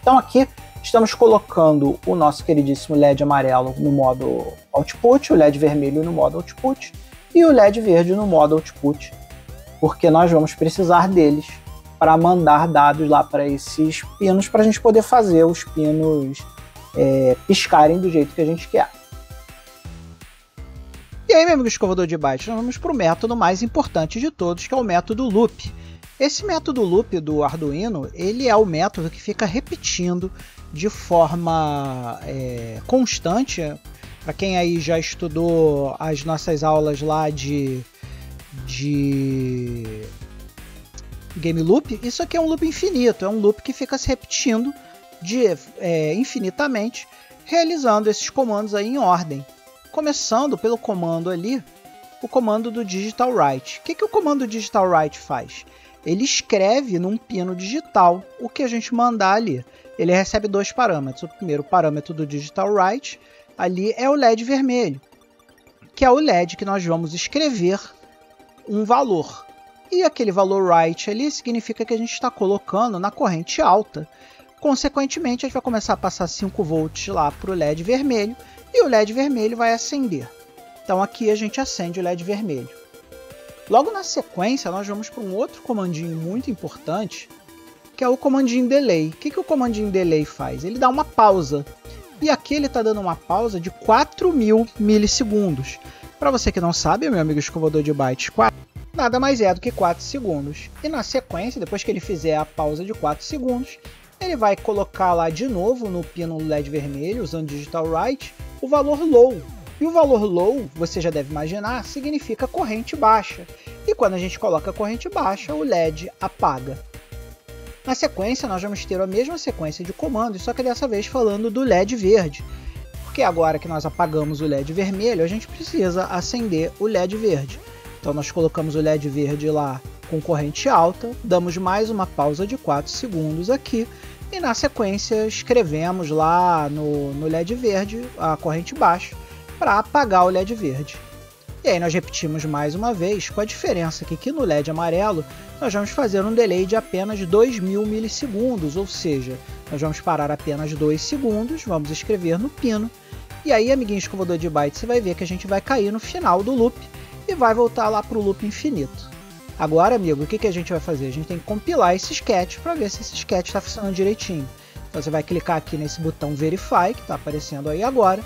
Então aqui estamos colocando o nosso queridíssimo LED amarelo no modo output, o LED vermelho no modo output e o LED verde no modo output, porque nós vamos precisar deles para mandar dados lá para esses pinos, para a gente poder fazer os pinos piscarem do jeito que a gente quer. E aí, meu amigo escovador de bytes, nós vamos para o método mais importante de todos, que é o método loop. Esse método loop do Arduino, ele é o método que fica repetindo de forma constante. Para quem aí já estudou as nossas aulas lá de game loop, isso aqui é um loop infinito, é um loop que fica se repetindo infinitamente, realizando esses comandos aí em ordem. Começando pelo comando ali, o comando do Digital Write. O que o comando Digital Write faz? Ele escreve num pino digital o que a gente mandar ali. Ele recebe dois parâmetros. O primeiro parâmetro do Digital Write ali é o LED vermelho, que é o LED que nós vamos escrever um valor. E aquele valor write ali significa que a gente está colocando na corrente alta. Consequentemente, a gente vai começar a passar 5 volts lá para o LED vermelho e o LED vermelho vai acender. Então aqui a gente acende o LED vermelho. Logo na sequência, nós vamos para um outro comandinho muito importante, que é o comandinho delay. O que o comandinho delay faz? Ele dá uma pausa. E aqui ele está dando uma pausa de 4.000 milissegundos. Para você que não sabe, meu amigo escovador de bytes, nada mais é do que 4 segundos. E na sequência, depois que ele fizer a pausa de 4 segundos, ele vai colocar lá de novo no pino LED vermelho, usando Digital Write, o valor low. E o valor low, você já deve imaginar, significa corrente baixa. E quando a gente coloca corrente baixa, o LED apaga. Na sequência, nós vamos ter a mesma sequência de comandos, só que dessa vez falando do LED verde. Porque agora que nós apagamos o LED vermelho, a gente precisa acender o LED verde. Então nós colocamos o LED verde lá com corrente alta, damos mais uma pausa de 4 segundos aqui, e na sequência escrevemos lá no LED verde a corrente baixa para apagar o LED verde. E aí nós repetimos mais uma vez, com a diferença que no LED amarelo nós vamos fazer um delay de apenas 2.000 milissegundos, ou seja, nós vamos parar apenas 2 segundos, vamos escrever no pino, e aí, amiguinho escovador de bytes, você vai ver que a gente vai cair no final do loop e vai voltar lá para o loop infinito. Agora, amigo, o que a gente vai fazer? A gente tem que compilar esse sketch para ver se esse sketch está funcionando direitinho. Então você vai clicar aqui nesse botão Verify, que está aparecendo aí agora,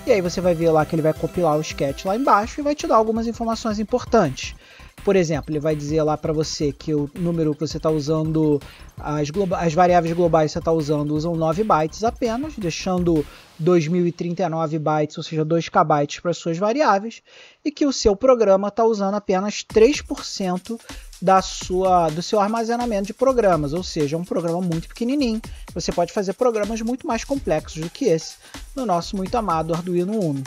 e aí você vai ver lá que ele vai compilar o sketch lá embaixo e vai te dar algumas informações importantes. Por exemplo, ele vai dizer lá para você que o número que você está usando, as variáveis globais que você está usando, usam 9 bytes apenas, deixando 2039 bytes, ou seja, 2 KB para as suas variáveis, e que o seu programa está usando apenas 3% do seu armazenamento de programas, ou seja, é um programa muito pequenininho. Você pode fazer programas muito mais complexos do que esse no nosso muito amado Arduino Uno.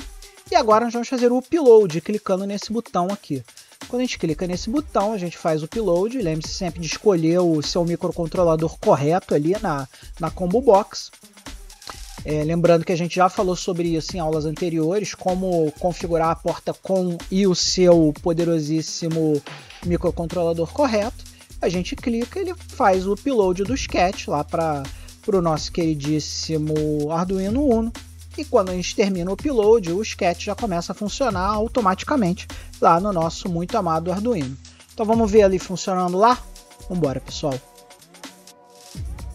E agora nós vamos fazer o upload, clicando nesse botão aqui. Quando a gente clica nesse botão, a gente faz o upload. Lembre-se sempre de escolher o seu microcontrolador correto ali na Combo Box. Lembrando que a gente já falou sobre isso em aulas anteriores, como configurar a porta COM e o seu poderosíssimo microcontrolador correto. A gente clica, ele faz o upload do sketch lá para o nosso queridíssimo Arduino Uno. E quando a gente termina o upload, o sketch já começa a funcionar automaticamente lá no nosso muito amado Arduino. Então vamos ver ali funcionando lá? Vamos embora, pessoal.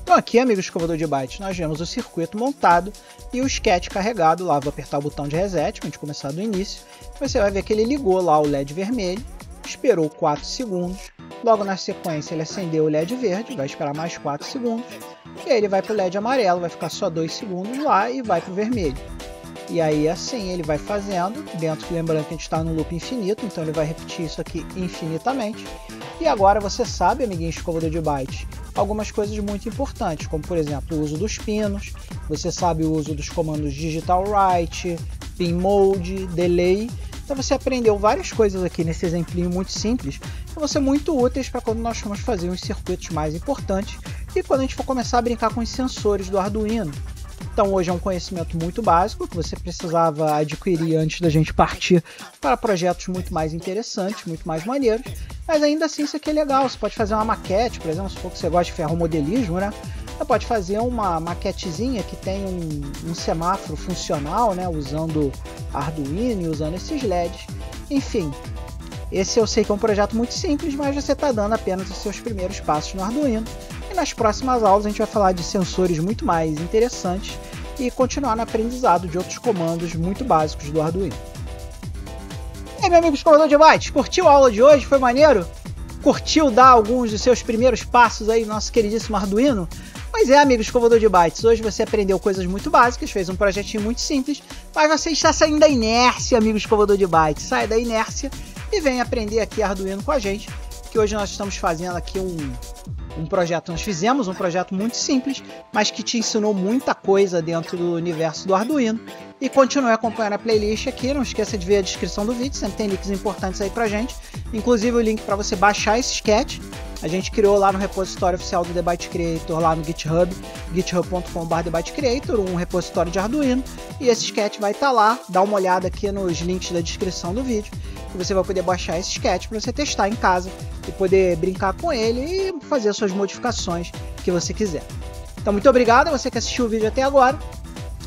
Então aqui, amigo escovador de bytes, nós vemos o circuito montado e o sketch carregado lá. Vou apertar o botão de reset para a gente começar do início. Você vai ver que ele ligou lá o LED vermelho. esperou 4 segundos, logo na sequência ele acendeu o LED verde, vai esperar mais 4 segundos, e aí ele vai para o LED amarelo, vai ficar só 2 segundos lá e vai para o vermelho. E aí assim ele vai fazendo, lembrando que a gente está no loop infinito, então ele vai repetir isso aqui infinitamente. E agora você sabe, amiguinho escovador de bytes, algumas coisas muito importantes, como por exemplo o uso dos pinos, você sabe o uso dos comandos digital write, pin mode, delay. Então você aprendeu várias coisas aqui nesse exemplinho muito simples, que vão ser muito úteis para quando nós formos fazer uns circuitos mais importantes e quando a gente for começar a brincar com os sensores do Arduino. Então hoje é um conhecimento muito básico que você precisava adquirir antes da gente partir para projetos muito mais interessantes, muito mais maneiros, mas ainda assim isso aqui é legal. Você pode fazer uma maquete, por exemplo, se for que você gosta de ferromodelismo, né? Você pode fazer uma maquetezinha que tem um semáforo funcional, né? Usando Arduino e usando esses LEDs. Enfim, esse eu sei que é um projeto muito simples, mas você está dando apenas os seus primeiros passos no Arduino. E nas próximas aulas a gente vai falar de sensores muito mais interessantes e continuar no aprendizado de outros comandos muito básicos do Arduino. E aí, meu amigo escovador de bytes, curtiu a aula de hoje? Foi maneiro? Curtiu dar alguns dos seus primeiros passos aí no nosso queridíssimo Arduino? Pois é, amigo escovador de bytes, hoje você aprendeu coisas muito básicas, fez um projetinho muito simples, mas você está saindo da inércia, amigo escovador de bytes. Sai da inércia e vem aprender aqui Arduino com a gente, que hoje nós estamos fazendo aqui um projeto. Nós fizemos um projeto muito simples, mas que te ensinou muita coisa dentro do universo do Arduino. E continue acompanhando a playlist aqui, não esqueça de ver a descrição do vídeo, sempre tem links importantes aí pra gente, inclusive o link para você baixar esse sketch. A gente criou lá no repositório oficial do The Byte Creator, lá no GitHub, github.com/TheByteCreator, um repositório de Arduino, e esse sketch vai estar lá. Dá uma olhada aqui nos links da descrição do vídeo, que você vai poder baixar esse sketch para você testar em casa e poder brincar com ele e fazer as suas modificações que você quiser. Então muito obrigado a você que assistiu o vídeo até agora.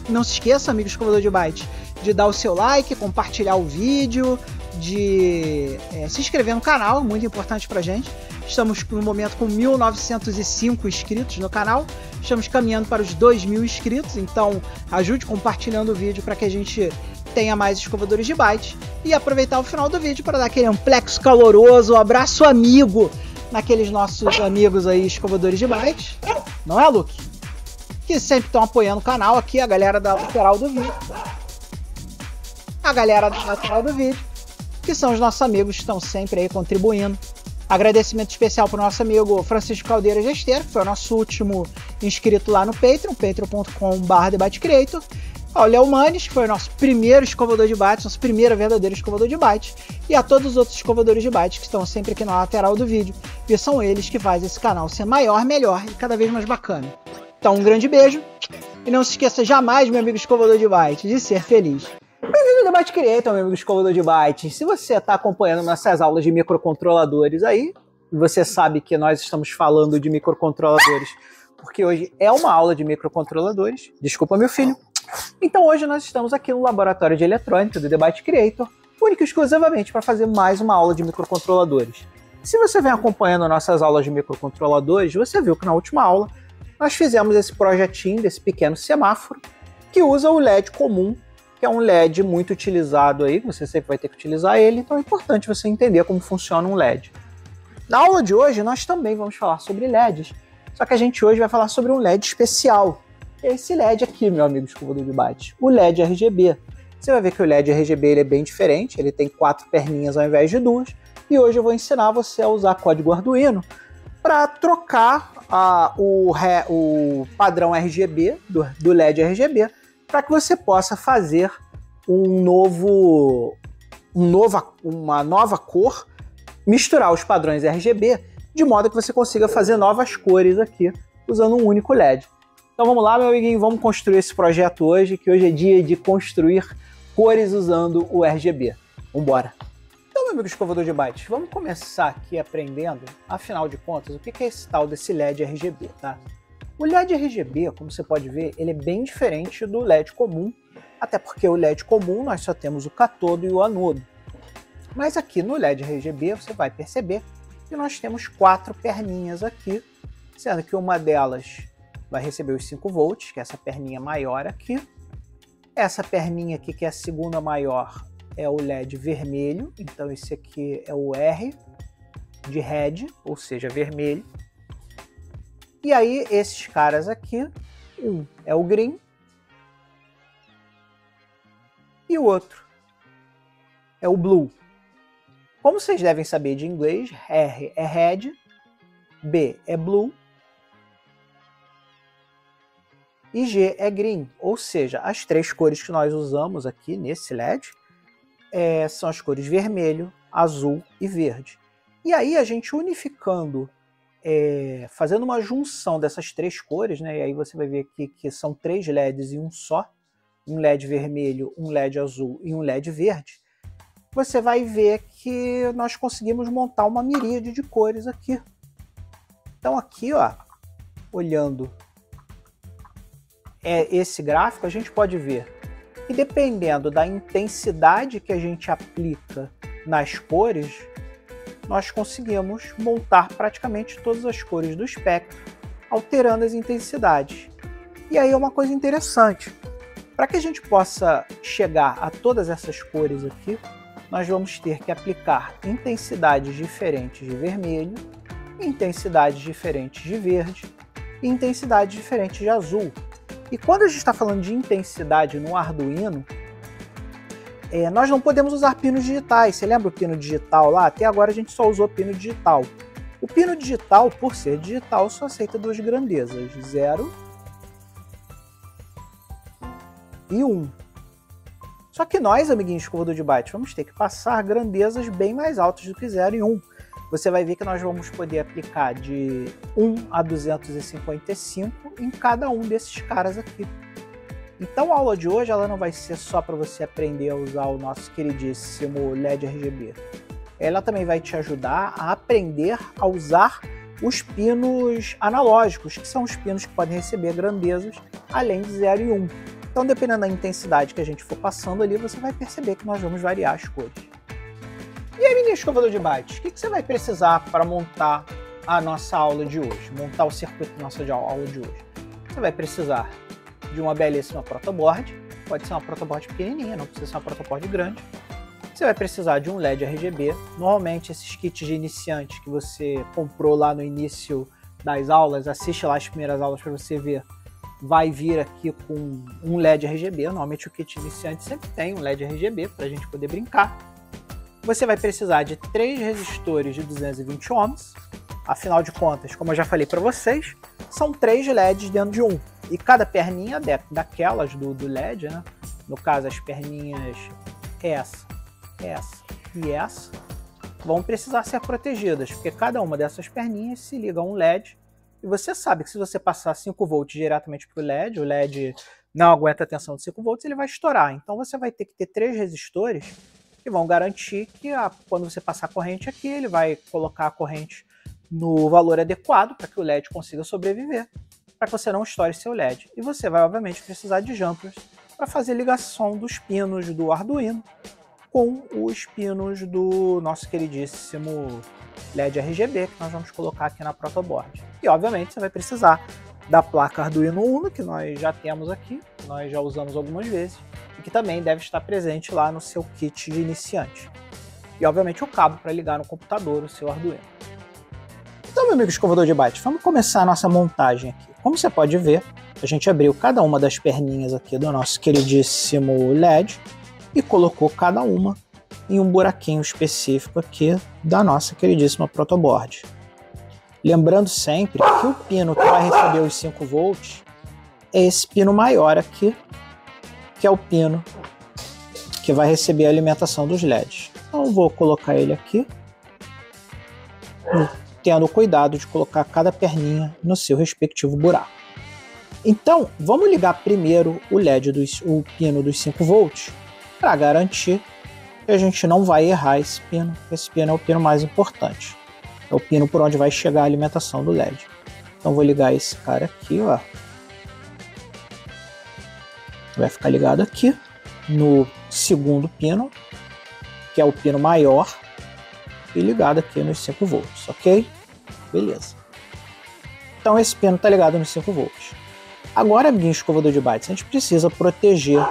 Não se esqueça, amigo escovador de bytes, de dar o seu like, compartilhar o vídeo, de se inscrever no canal, muito importante pra gente. Estamos no momento com 1905 inscritos no canal, estamos caminhando para os 2000 inscritos, então ajude compartilhando o vídeo para que a gente tenha mais escovadores de bytes e aproveitar o final do vídeo para dar aquele amplexo caloroso, abraço amigo naqueles nossos amigos aí escovadores de bytes, não é, Luke? Que sempre estão apoiando o canal aqui, a galera da lateral do vídeo. A galera da lateral do vídeo, que são os nossos amigos que estão sempre aí contribuindo. Agradecimento especial para o nosso amigo Francisco Caldeira Gesteira, que foi o nosso último inscrito lá no Patreon, patreon.com/TheByteCreator. Ao Léo Manes, que foi o nosso primeiro escovador de bytes, nosso primeiro verdadeiro escovador de bytes. E a todos os outros escovadores de bytes que estão sempre aqui na lateral do vídeo. E são eles que fazem esse canal ser maior, melhor e cada vez mais bacana. Então um grande beijo, e não se esqueça jamais, meu amigo escovador de bytes, de ser feliz. Bem-vindo ao The Byte Creator, meu amigo escovador de bytes. Se você está acompanhando nossas aulas de microcontroladores aí, e você sabe que nós estamos falando de microcontroladores, porque hoje é uma aula de microcontroladores, desculpa meu filho. Então hoje nós estamos aqui no laboratório de eletrônica do The Byte Creator, único e exclusivamente para fazer mais uma aula de microcontroladores. Se você vem acompanhando nossas aulas de microcontroladores, você viu que na última aula nós fizemos esse projetinho desse pequeno semáforo que usa o LED comum, que é um LED muito utilizado aí, você sempre vai ter que utilizar ele, então é importante você entender como funciona um LED. Na aula de hoje nós também vamos falar sobre LEDs, só que a gente hoje vai falar sobre um LED especial. É esse LED aqui, meu amigo escovador de bytes, o LED RGB. Você vai ver que o LED RGB ele é bem diferente, ele tem 4 perninhas ao invés de 2, e hoje eu vou ensinar você a usar código Arduino para trocar o padrão RGB, do LED RGB, para que você possa fazer uma nova cor, misturar os padrões RGB, de modo que você consiga fazer novas cores aqui, usando um único LED. Então vamos lá, meu amiguinho, vamos construir esse projeto hoje, que hoje é dia de construir cores usando o RGB. Vambora! Então, meu amigo escovador de bytes, vamos começar aqui aprendendo, afinal de contas, o que é esse tal desse LED RGB, tá? O LED RGB, como você pode ver, ele é bem diferente do LED comum, até porque o LED comum nós só temos o catodo e o anodo. Mas aqui no LED RGB você vai perceber que nós temos 4 perninhas aqui, sendo que uma delas vai receber os 5 volts, que é essa perninha maior aqui. Essa perninha aqui, que é a segunda maior, é o LED vermelho, então esse aqui é o R de red, ou seja, vermelho. E aí esses caras aqui, um é o green e o outro é o blue. Como vocês devem saber de inglês, R é red, B é blue e G é green, ou seja, as três cores que nós usamos aqui nesse LED são as cores vermelho, azul e verde. E aí a gente unificando, fazendo uma junção dessas três cores, né, e aí você vai ver aqui que são 3 LEDs em um só, um LED vermelho, um LED azul e um LED verde, você vai ver que nós conseguimos montar uma miríade de cores aqui. Então aqui, ó, olhando esse gráfico, a gente pode ver que dependendo da intensidade que a gente aplica nas cores, nós conseguimos montar praticamente todas as cores do espectro, alterando as intensidades. E aí é uma coisa interessante. Para que a gente possa chegar a todas essas cores aqui, nós vamos ter que aplicar intensidades diferentes de vermelho, intensidades diferentes de verde e intensidades diferentes de azul. E quando a gente está falando de intensidade no Arduino, nós não podemos usar pinos digitais. Você lembra o pino digital lá? Até agora a gente só usou pino digital. O pino digital, por ser digital, só aceita duas grandezas, 0 e 1. Só que nós, amiguinhos escovador de bytes, vamos ter que passar grandezas bem mais altas do que 0 e 1. Você vai ver que nós vamos poder aplicar de 1 a 255 em cada um desses caras aqui. Então a aula de hoje ela não vai ser só para você aprender a usar o nosso queridíssimo LED RGB. Ela também vai te ajudar a aprender a usar os pinos analógicos, que são os pinos que podem receber grandezas além de 0 e 1. Então, dependendo da intensidade que a gente for passando ali, você vai perceber que nós vamos variar as cores. E aí, menino escovador de bytes, o que você vai precisar para montar a nossa aula de hoje? Montar o circuito da nossa aula de hoje? Você vai precisar de uma belíssima protoboard. Pode ser uma protoboard pequenininha, não precisa ser uma protoboard grande. Você vai precisar de um LED RGB. Normalmente, esses kits de iniciante que você comprou lá no início das aulas, assiste lá as primeiras aulas para você ver, vai vir aqui com um LED RGB. Normalmente o kit iniciante sempre tem um LED RGB para a gente poder brincar. Você vai precisar de 3 resistores de 220 ohms. Afinal de contas, como eu já falei para vocês, são 3 LEDs dentro de um. E cada perninha daquelas do LED, né? No caso as perninhas essa e essa, vão precisar ser protegidas, porque cada uma dessas perninhas se liga a um LED. E você sabe que se você passar 5 volts diretamente para o LED não aguenta a tensão de 5 volts, ele vai estourar. Então você vai ter que ter 3 resistores que vão garantir que quando você passar a corrente aqui, ele vai colocar a corrente no valor adequado para que o LED consiga sobreviver, para que você não estoure seu LED. E você vai, obviamente, precisar de jumpers para fazer ligação dos pinos do Arduino com os pinos do nosso queridíssimo LED RGB, que nós vamos colocar aqui na protoboard. E, obviamente, você vai precisar da placa Arduino Uno, que nós já temos aqui, que nós já usamos algumas vezes, e que também deve estar presente lá no seu kit de iniciante. E, obviamente, o cabo para ligar no computador o seu Arduino. Então, meu amigo escovador de bytes, vamos começar a nossa montagem aqui. Como você pode ver, a gente abriu cada uma das perninhas aqui do nosso queridíssimo LED e colocou cada uma em um buraquinho específico aqui da nossa queridíssima protoboard. Lembrando sempre que o pino que vai receber os 5 volts é esse pino maior aqui, que é o pino que vai receber a alimentação dos LEDs. Então eu vou colocar ele aqui, tendo cuidado de colocar cada perninha no seu respectivo buraco. Então vamos ligar primeiro o pino dos 5 volts para garantir que a gente não vai errar esse pino. Esse pino é o pino mais importante. É o pino por onde vai chegar a alimentação do LED. Então vou ligar esse cara aqui, ó. Vai ficar ligado aqui no segundo pino, que é o pino maior, e ligado aqui nos 5 volts, ok? Beleza. Então esse pino está ligado nos 5 volts. Agora, amiguinho escovador de bytes, a gente precisa proteger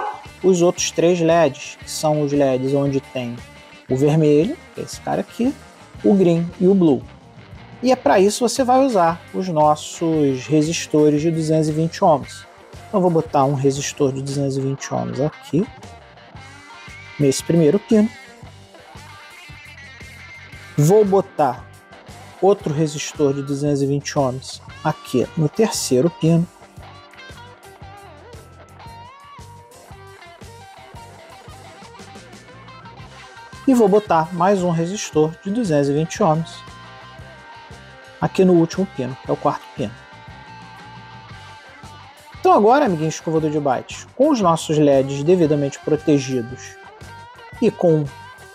os outros 3 LEDs, que são os LEDs onde tem o vermelho, esse cara aqui, o green e o blue. E é para isso você vai usar os nossos resistores de 220 ohms. Então eu vou botar um resistor de 220 ohms aqui, nesse primeiro pino. Vou botar outro resistor de 220 ohms aqui no terceiro pino. E vou botar mais um resistor de 220 ohms aqui no último pino, que é o quarto pino. Então agora, amiguinhos escovador de bytes, com os nossos LEDs devidamente protegidos e com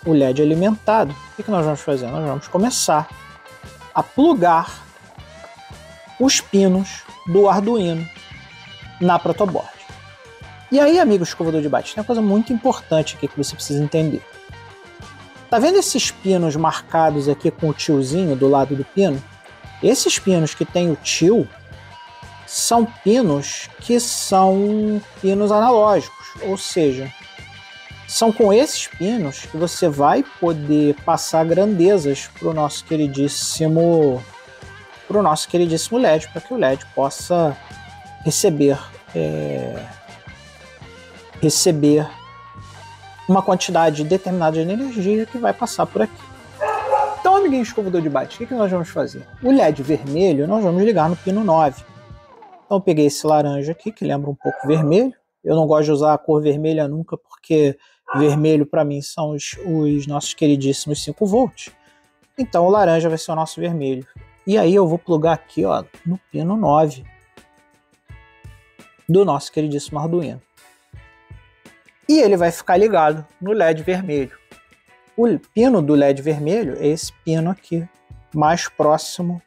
o LED alimentado, o que nós vamos fazer? Nós vamos começar a plugar os pinos do Arduino na protoboard. E aí, amigo escovador de bytes, tem uma coisa muito importante aqui que você precisa entender. Tá vendo esses pinos marcados aqui com o tiozinho do lado do pino? Esses pinos que tem o tio são pinos que são pinos analógicos, ou seja, são com esses pinos que você vai poder passar grandezas para o nosso queridíssimo LED, para que o LED possa receber uma quantidade determinada de energia que vai passar por aqui. Então, amiguinho escovador de bytes, o que nós vamos fazer? O LED vermelho nós vamos ligar no pino 9. Então eu peguei esse laranja aqui, que lembra um pouco vermelho. Eu não gosto de usar a cor vermelha nunca, porque vermelho para mim são os nossos queridíssimos 5 volts. Então o laranja vai ser o nosso vermelho. E aí eu vou plugar aqui, ó, no pino 9 do nosso queridíssimo Arduino. E ele vai ficar ligado no LED vermelho. O pino do LED vermelho é esse pino aqui, mais próximo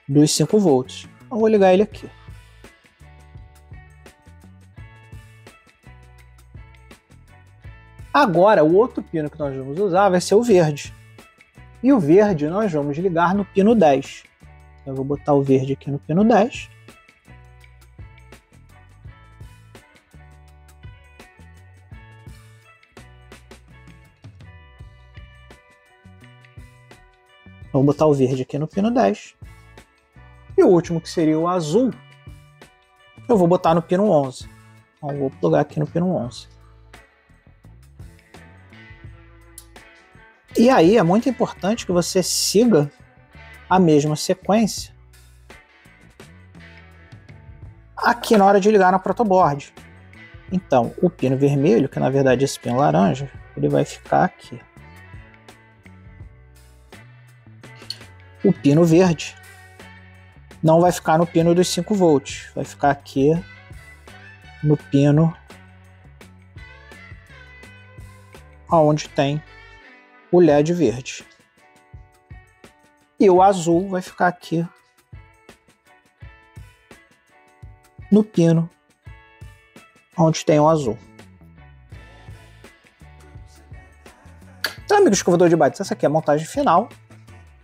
dos 5 volts. Então eu vou ligar ele aqui. Agora, o outro pino que nós vamos usar vai ser o verde. E o verde nós vamos ligar no pino 10. Eu vou botar o verde aqui no pino 10. Vou botar o verde aqui no pino 10. E o último, que seria o azul, eu vou botar no pino 11. Então vou plugar aqui no pino 11. E aí é muito importante que você siga a mesma sequência aqui na hora de ligar na protoboard. Então, o pino vermelho, que na verdade é esse pino laranja, ele vai ficar aqui. O pino verde não vai ficar no pino dos 5 volts, vai ficar aqui no pino onde tem o LED verde. E o azul vai ficar aqui no pino onde tem o azul. Então, amigo escovador de bytes, essa aqui é a montagem final.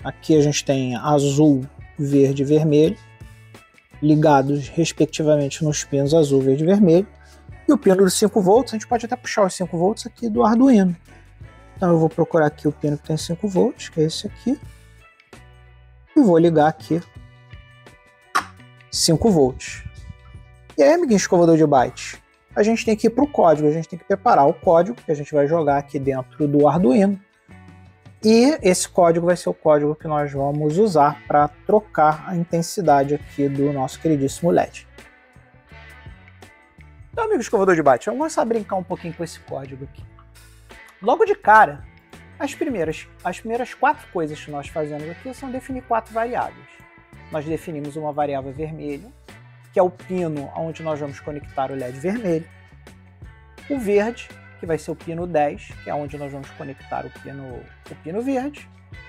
Aqui a gente tem azul, verde e vermelho, ligados respectivamente nos pinos azul, verde e vermelho. E o pino dos 5 volts, a gente pode até puxar os 5 volts aqui do Arduino. Então eu vou procurar aqui o pino que tem 5 volts, que é esse aqui. E vou ligar aqui 5 volts. E aí, amiguinho escovador de bytes, a gente tem que ir para o código, a gente tem que preparar o código que a gente vai jogar aqui dentro do Arduino. E esse código vai ser o código que nós vamos usar para trocar a intensidade aqui do nosso queridíssimo LED. Então, amigo escovador de bytes, vamos começar a brincar um pouquinho com esse código aqui. Logo de cara, as primeiras 4 coisas que nós fazemos aqui são definir 4 variáveis. Nós definimos uma variável vermelha, que é o pino onde nós vamos conectar o LED vermelho. O verde, que vai ser o pino 10, que é onde nós vamos conectar o pino verde.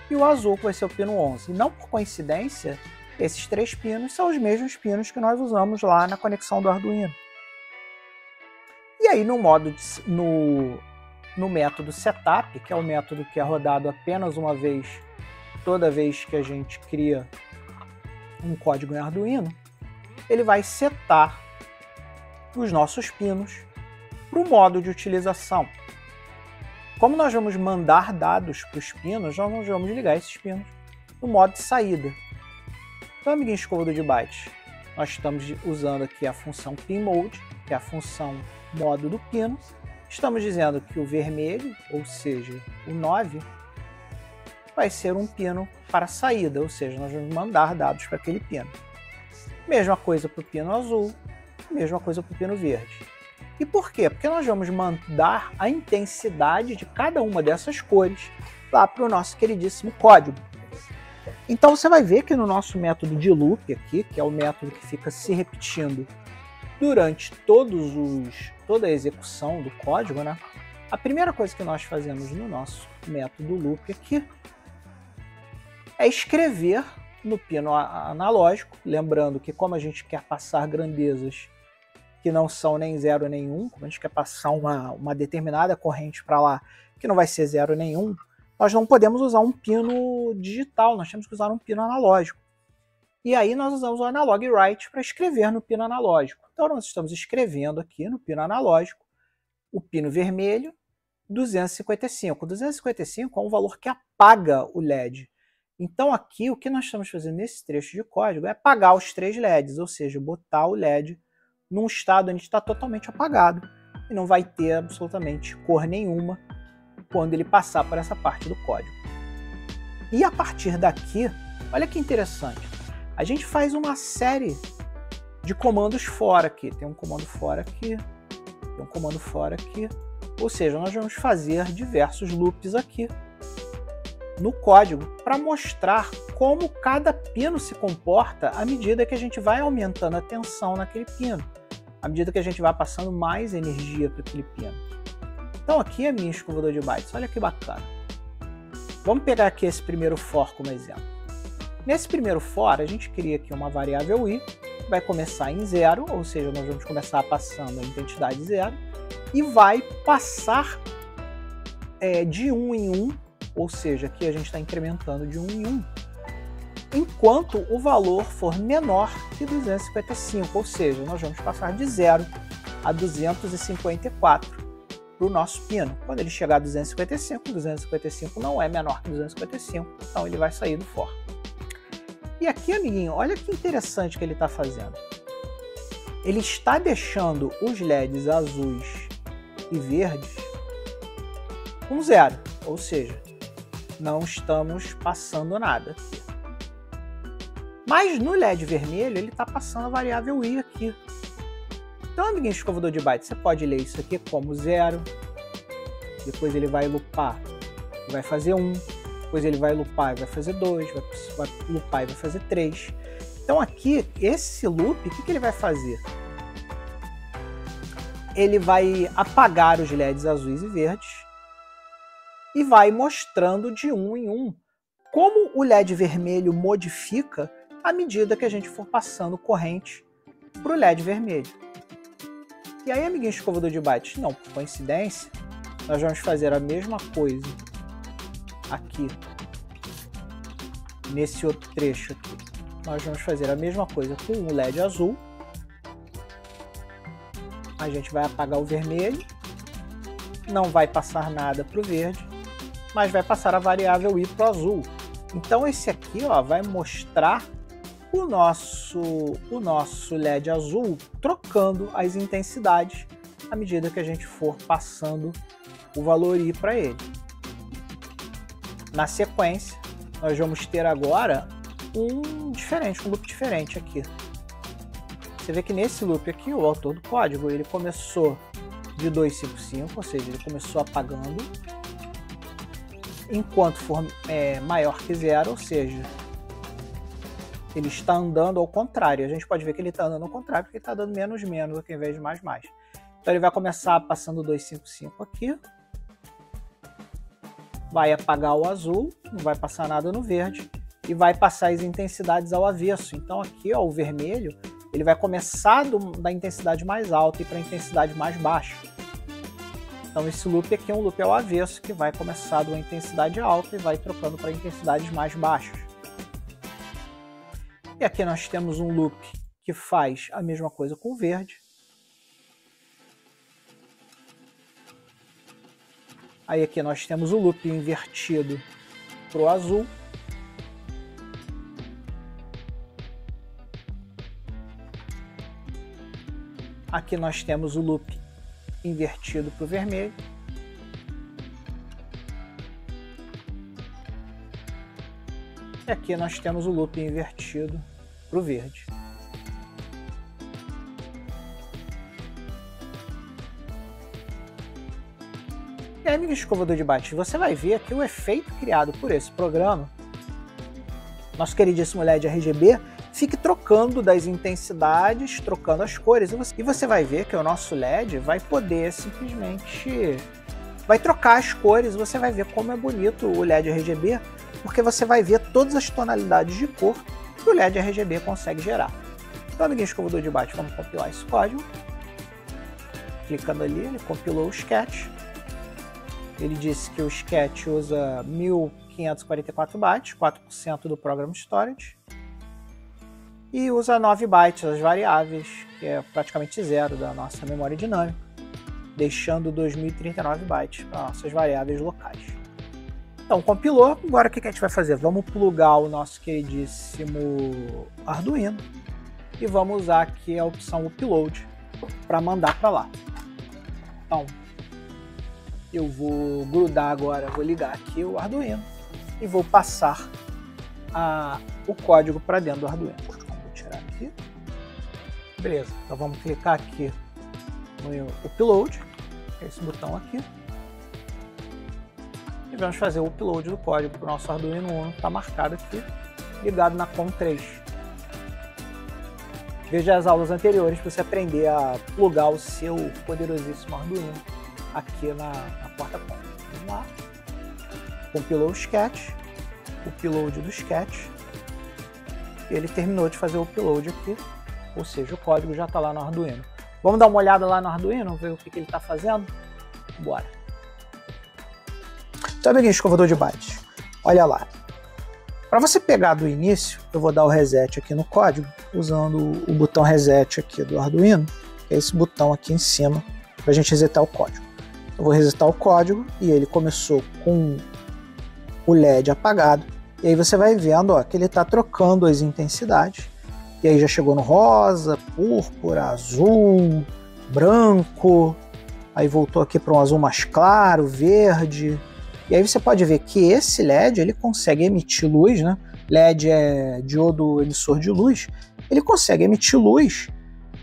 E o azul, que vai ser o pino 11. E não por coincidência, esses 3 pinos são os mesmos pinos que nós usamos lá na conexão do Arduino. E aí no método setup, que é o método que é rodado apenas uma vez, toda vez que a gente cria um código em Arduino, ele vai setar os nossos pinos para o modo de utilização. Como nós vamos mandar dados para os pinos, nós vamos ligar esses pinos no modo de saída. Então, amiguinho escovador de bytes, nós estamos usando aqui a função pinMode, que é a função modo do pino. Estamos dizendo que o vermelho, ou seja, o 9, vai ser um pino para saída, ou seja, nós vamos mandar dados para aquele pino. Mesma coisa para o pino azul, mesma coisa para o pino verde. E por quê? Porque nós vamos mandar a intensidade de cada uma dessas cores lá para o nosso queridíssimo código. Então você vai ver que no nosso método de loop aqui, que é o método que fica se repetindo durante toda a execução do código, né? A primeira coisa que nós fazemos no nosso método loop aqui é escrever no pino analógico, lembrando que como a gente quer passar grandezas que não são nem 0 nem 1, como a gente quer passar uma determinada corrente para lá que não vai ser 0 nem 1, nós não podemos usar um pino digital, nós temos que usar um pino analógico. E aí nós usamos o analog write para escrever no pino analógico. Então nós estamos escrevendo aqui no pino analógico o pino vermelho 255. 255 é um valor que apaga o LED. Então aqui o que nós estamos fazendo nesse trecho de código é apagar os 3 LEDs, ou seja, botar o LED num estado onde está totalmente apagado e não vai ter absolutamente cor nenhuma quando ele passar por essa parte do código. E a partir daqui, olha que interessante, a gente faz uma série de comandos fora aqui. Tem um comando fora aqui, tem um comando fora aqui, ou seja, nós vamos fazer diversos loops aqui no código para mostrar como cada pino se comporta à medida que a gente vai aumentando a tensão naquele pino, à medida que a gente vai passando mais energia para aquele pino. Então aqui é minha escovador de bytes, olha que bacana. Vamos pegar aqui esse primeiro for como exemplo. Nesse primeiro for, a gente cria aqui uma variável i, que vai começar em 0, ou seja, nós vamos começar passando a identidade 0, e vai passar de 1 em 1, ou seja, aqui a gente está incrementando de 1 em 1, enquanto o valor for menor que 255, ou seja, nós vamos passar de 0 a 254 para o nosso pino. Quando ele chegar a 255 não é menor que 255, então ele vai sair do for. E aqui, amiguinho, olha que interessante que ele está fazendo. Ele está deixando os LEDs azuis e verdes com 0, ou seja, não estamos passando nada aqui. Mas no LED vermelho ele está passando a variável i aqui. Então, amiguinho escovador de bytes, você pode ler isso aqui como 0, depois ele vai loopar e vai fazer 1, depois ele vai loopar e vai fazer 2, vai loopar e vai fazer 3. Então aqui, esse loop, o que ele vai fazer? Ele vai apagar os LEDs azuis e verdes e vai mostrando de 1 em 1 como o LED vermelho modifica à medida que a gente for passando corrente para o LED vermelho. E aí, amiguinho escovador de bytes, não, por coincidência, nós vamos fazer a mesma coisa aqui, nesse outro trecho aqui. Nós vamos fazer a mesma coisa com o LED azul. A gente vai apagar o vermelho, não vai passar nada para o verde, mas vai passar a variável i para o azul. Então esse aqui, ó, vai mostrar o nosso LED azul trocando as intensidades à medida que a gente for passando o valor i para ele. Na sequência, nós vamos ter agora um loop diferente aqui. Você vê que nesse loop aqui, o autor do código, ele começou de 255, ou seja, ele começou apagando, enquanto for maior que 0, ou seja, ele está andando ao contrário. A gente pode ver que ele está andando ao contrário, porque ele está dando menos menos aqui, ao invés de mais mais. Então ele vai começar passando 255 aqui, vai apagar o azul, não vai passar nada no verde, e vai passar as intensidades ao avesso. Então aqui, ó, o vermelho, ele vai começar da intensidade mais alta e para a intensidade mais baixa. Então esse loop aqui é um loop ao avesso, que vai começar de uma intensidade alta e vai trocando para intensidades mais baixas. E aqui nós temos um loop que faz a mesma coisa com o verde. Aí aqui nós temos o loop invertido para o azul. Aqui nós temos o loop invertido para o vermelho. E aqui nós temos o loop invertido para o verde. E aí, amigo escovador de bytes, você vai ver aqui o efeito criado por esse programa. Nosso queridíssimo LED RGB fique trocando das intensidades, trocando as cores. E você vai ver que o nosso LED vai poder simplesmente... vai trocar as cores, você vai ver como é bonito o LED RGB, porque você vai ver todas as tonalidades de cor que o LED RGB consegue gerar. Então, amiguinho escovador de bytes, vamos compilar esse código. Clicando ali, ele compilou o sketch. Ele disse que o sketch usa 1544 bytes, 4% do program storage. E usa 9 bytes as variáveis, que é praticamente zero da nossa memória dinâmica, deixando 2039 bytes para nossas variáveis locais. Então, compilou. Agora o que a gente vai fazer? Vamos plugar o nosso queridíssimo Arduino e vamos usar aqui a opção Upload para mandar para lá. Então, eu vou grudar agora, vou ligar aqui o Arduino e vou passar o código para dentro do Arduino. Vou tirar aqui. Beleza, então vamos clicar aqui no Upload, esse botão aqui. E vamos fazer o upload do código para o nosso Arduino Uno, está marcado aqui, ligado na COM3. Veja as aulas anteriores para você aprender a plugar o seu poderosíssimo Arduino aqui na porta COM. Vamos lá. Compilou o sketch, upload do sketch. Ele terminou de fazer o upload aqui, ou seja, o código já está lá no Arduino. Vamos dar uma olhada lá no Arduino, ver o que ele está fazendo? Bora! Então, amiguinho escovador de bytes, olha lá. Para você pegar do início, eu vou dar o reset aqui no código, usando o botão reset aqui do Arduino, que é esse botão aqui em cima, para a gente resetar o código. Eu vou resetar o código e ele começou com o LED apagado. E aí você vai vendo, ó, que ele está trocando as intensidades. E aí já chegou no rosa, púrpura, azul, branco. Aí voltou aqui para um azul mais claro, verde. E aí você pode ver que esse LED ele consegue emitir luz, né? LED é diodo emissor de luz. Ele consegue emitir luz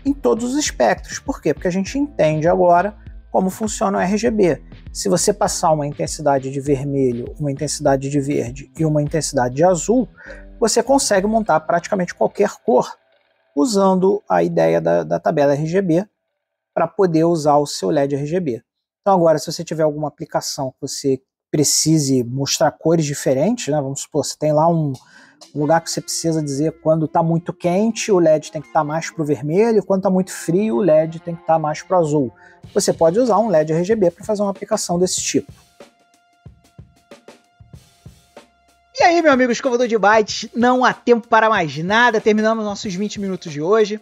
em todos os espectros. Por quê? Porque a gente entende agora como funciona o RGB. Se você passar uma intensidade de vermelho, uma intensidade de verde e uma intensidade de azul, você consegue montar praticamente qualquer cor usando a ideia da tabela RGB para poder usar o seu LED RGB. Então agora, se você tiver alguma aplicação que você precise mostrar cores diferentes, né? Vamos supor, você tem lá um lugar que você precisa dizer quando está muito quente, o LED tem que estar mais para o vermelho, quando está muito frio, o LED tem que estar mais para o azul. Você pode usar um LED RGB para fazer uma aplicação desse tipo. E aí, meu amigo escovador de bytes, não há tempo para mais nada, terminamos nossos 20 minutos de hoje.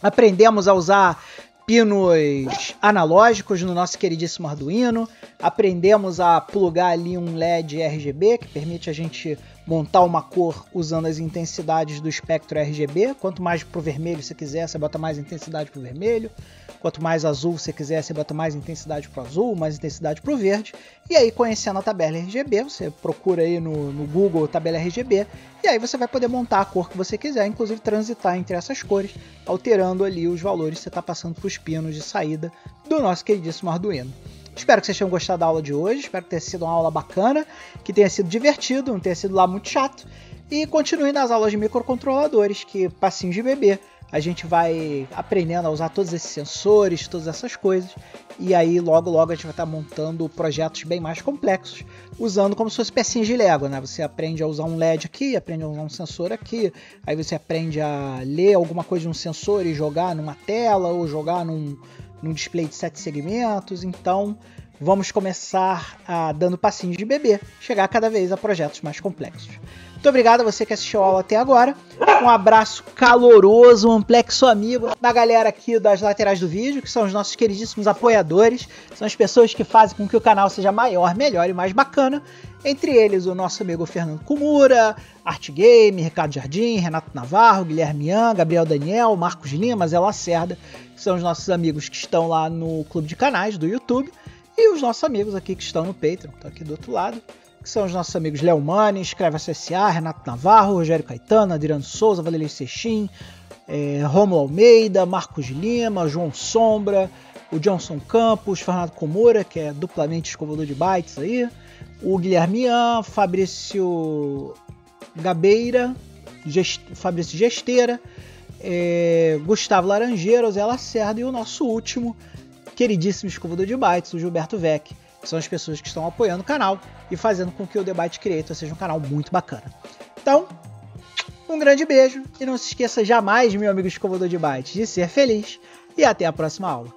Aprendemos a usar pinos analógicos no nosso queridíssimo Arduino, aprendemos a plugar ali um LED RGB que permite a gente montar uma cor usando as intensidades do espectro RGB. Quanto mais pro vermelho você quiser, você bota mais intensidade pro vermelho. Quanto mais azul você quiser, você bota mais intensidade pro azul, mais intensidade pro verde. E aí, conhecendo a tabela RGB, você procura aí no Google tabela RGB, e aí você vai poder montar a cor que você quiser, inclusive transitar entre essas cores, alterando ali os valores que você está passando para os pinos de saída do nosso queridíssimo Arduino. Espero que vocês tenham gostado da aula de hoje, espero que tenha sido uma aula bacana, que tenha sido divertido, não tenha sido lá muito chato. E continue nas aulas de microcontroladores, que passinhos de bebê, a gente vai aprendendo a usar todos esses sensores, todas essas coisas. E aí logo logo a gente vai estar montando projetos bem mais complexos, usando como se fosse pecinhas de Lego, né? Você aprende a usar um LED aqui, aprende a usar um sensor aqui, aí você aprende a ler alguma coisa de um sensor e jogar numa tela, ou jogar num display de 7 segmentos. Então vamos começar a dando passinhos de bebê, chegar cada vez a projetos mais complexos. Muito obrigado a você que assistiu a aula até agora. Um abraço caloroso, um amplexo amigo da galera aqui das laterais do vídeo, que são os nossos queridíssimos apoiadores. São as pessoas que fazem com que o canal seja maior, melhor e mais bacana. Entre eles, o nosso amigo Fernando Kumura, Art Game, Ricardo Jardim, Renato Navarro, Guilherme Ian, Gabriel Daniel, Marcos Lima, Zé Lacerda, que são os nossos amigos que estão lá no clube de canais do YouTube. E os nossos amigos aqui que estão no Patreon, que estão aqui do outro lado, que são os nossos amigos Léo Mani, Escreve SSA, Renato Navarro, Rogério Caetano, Adriano Souza, Valerei Seixin, Rômulo Almeida, Marcos Lima, João Sombra, o Johnson Campos, Fernando Komura, que é duplamente escovador de bytes aí, o Guilherme Ian, Fabrício Gabeira, Fabrício Gesteira, Gustavo Laranjeira, Zé Lacerda e o nosso último queridíssimo escovador de bytes, o Gilberto Vec, que são as pessoas que estão apoiando o canal e fazendo com que o The Byte Creator seja um canal muito bacana. Então, um grande beijo e não se esqueça jamais, meu amigo escovador de bytes, de ser feliz e até a próxima aula.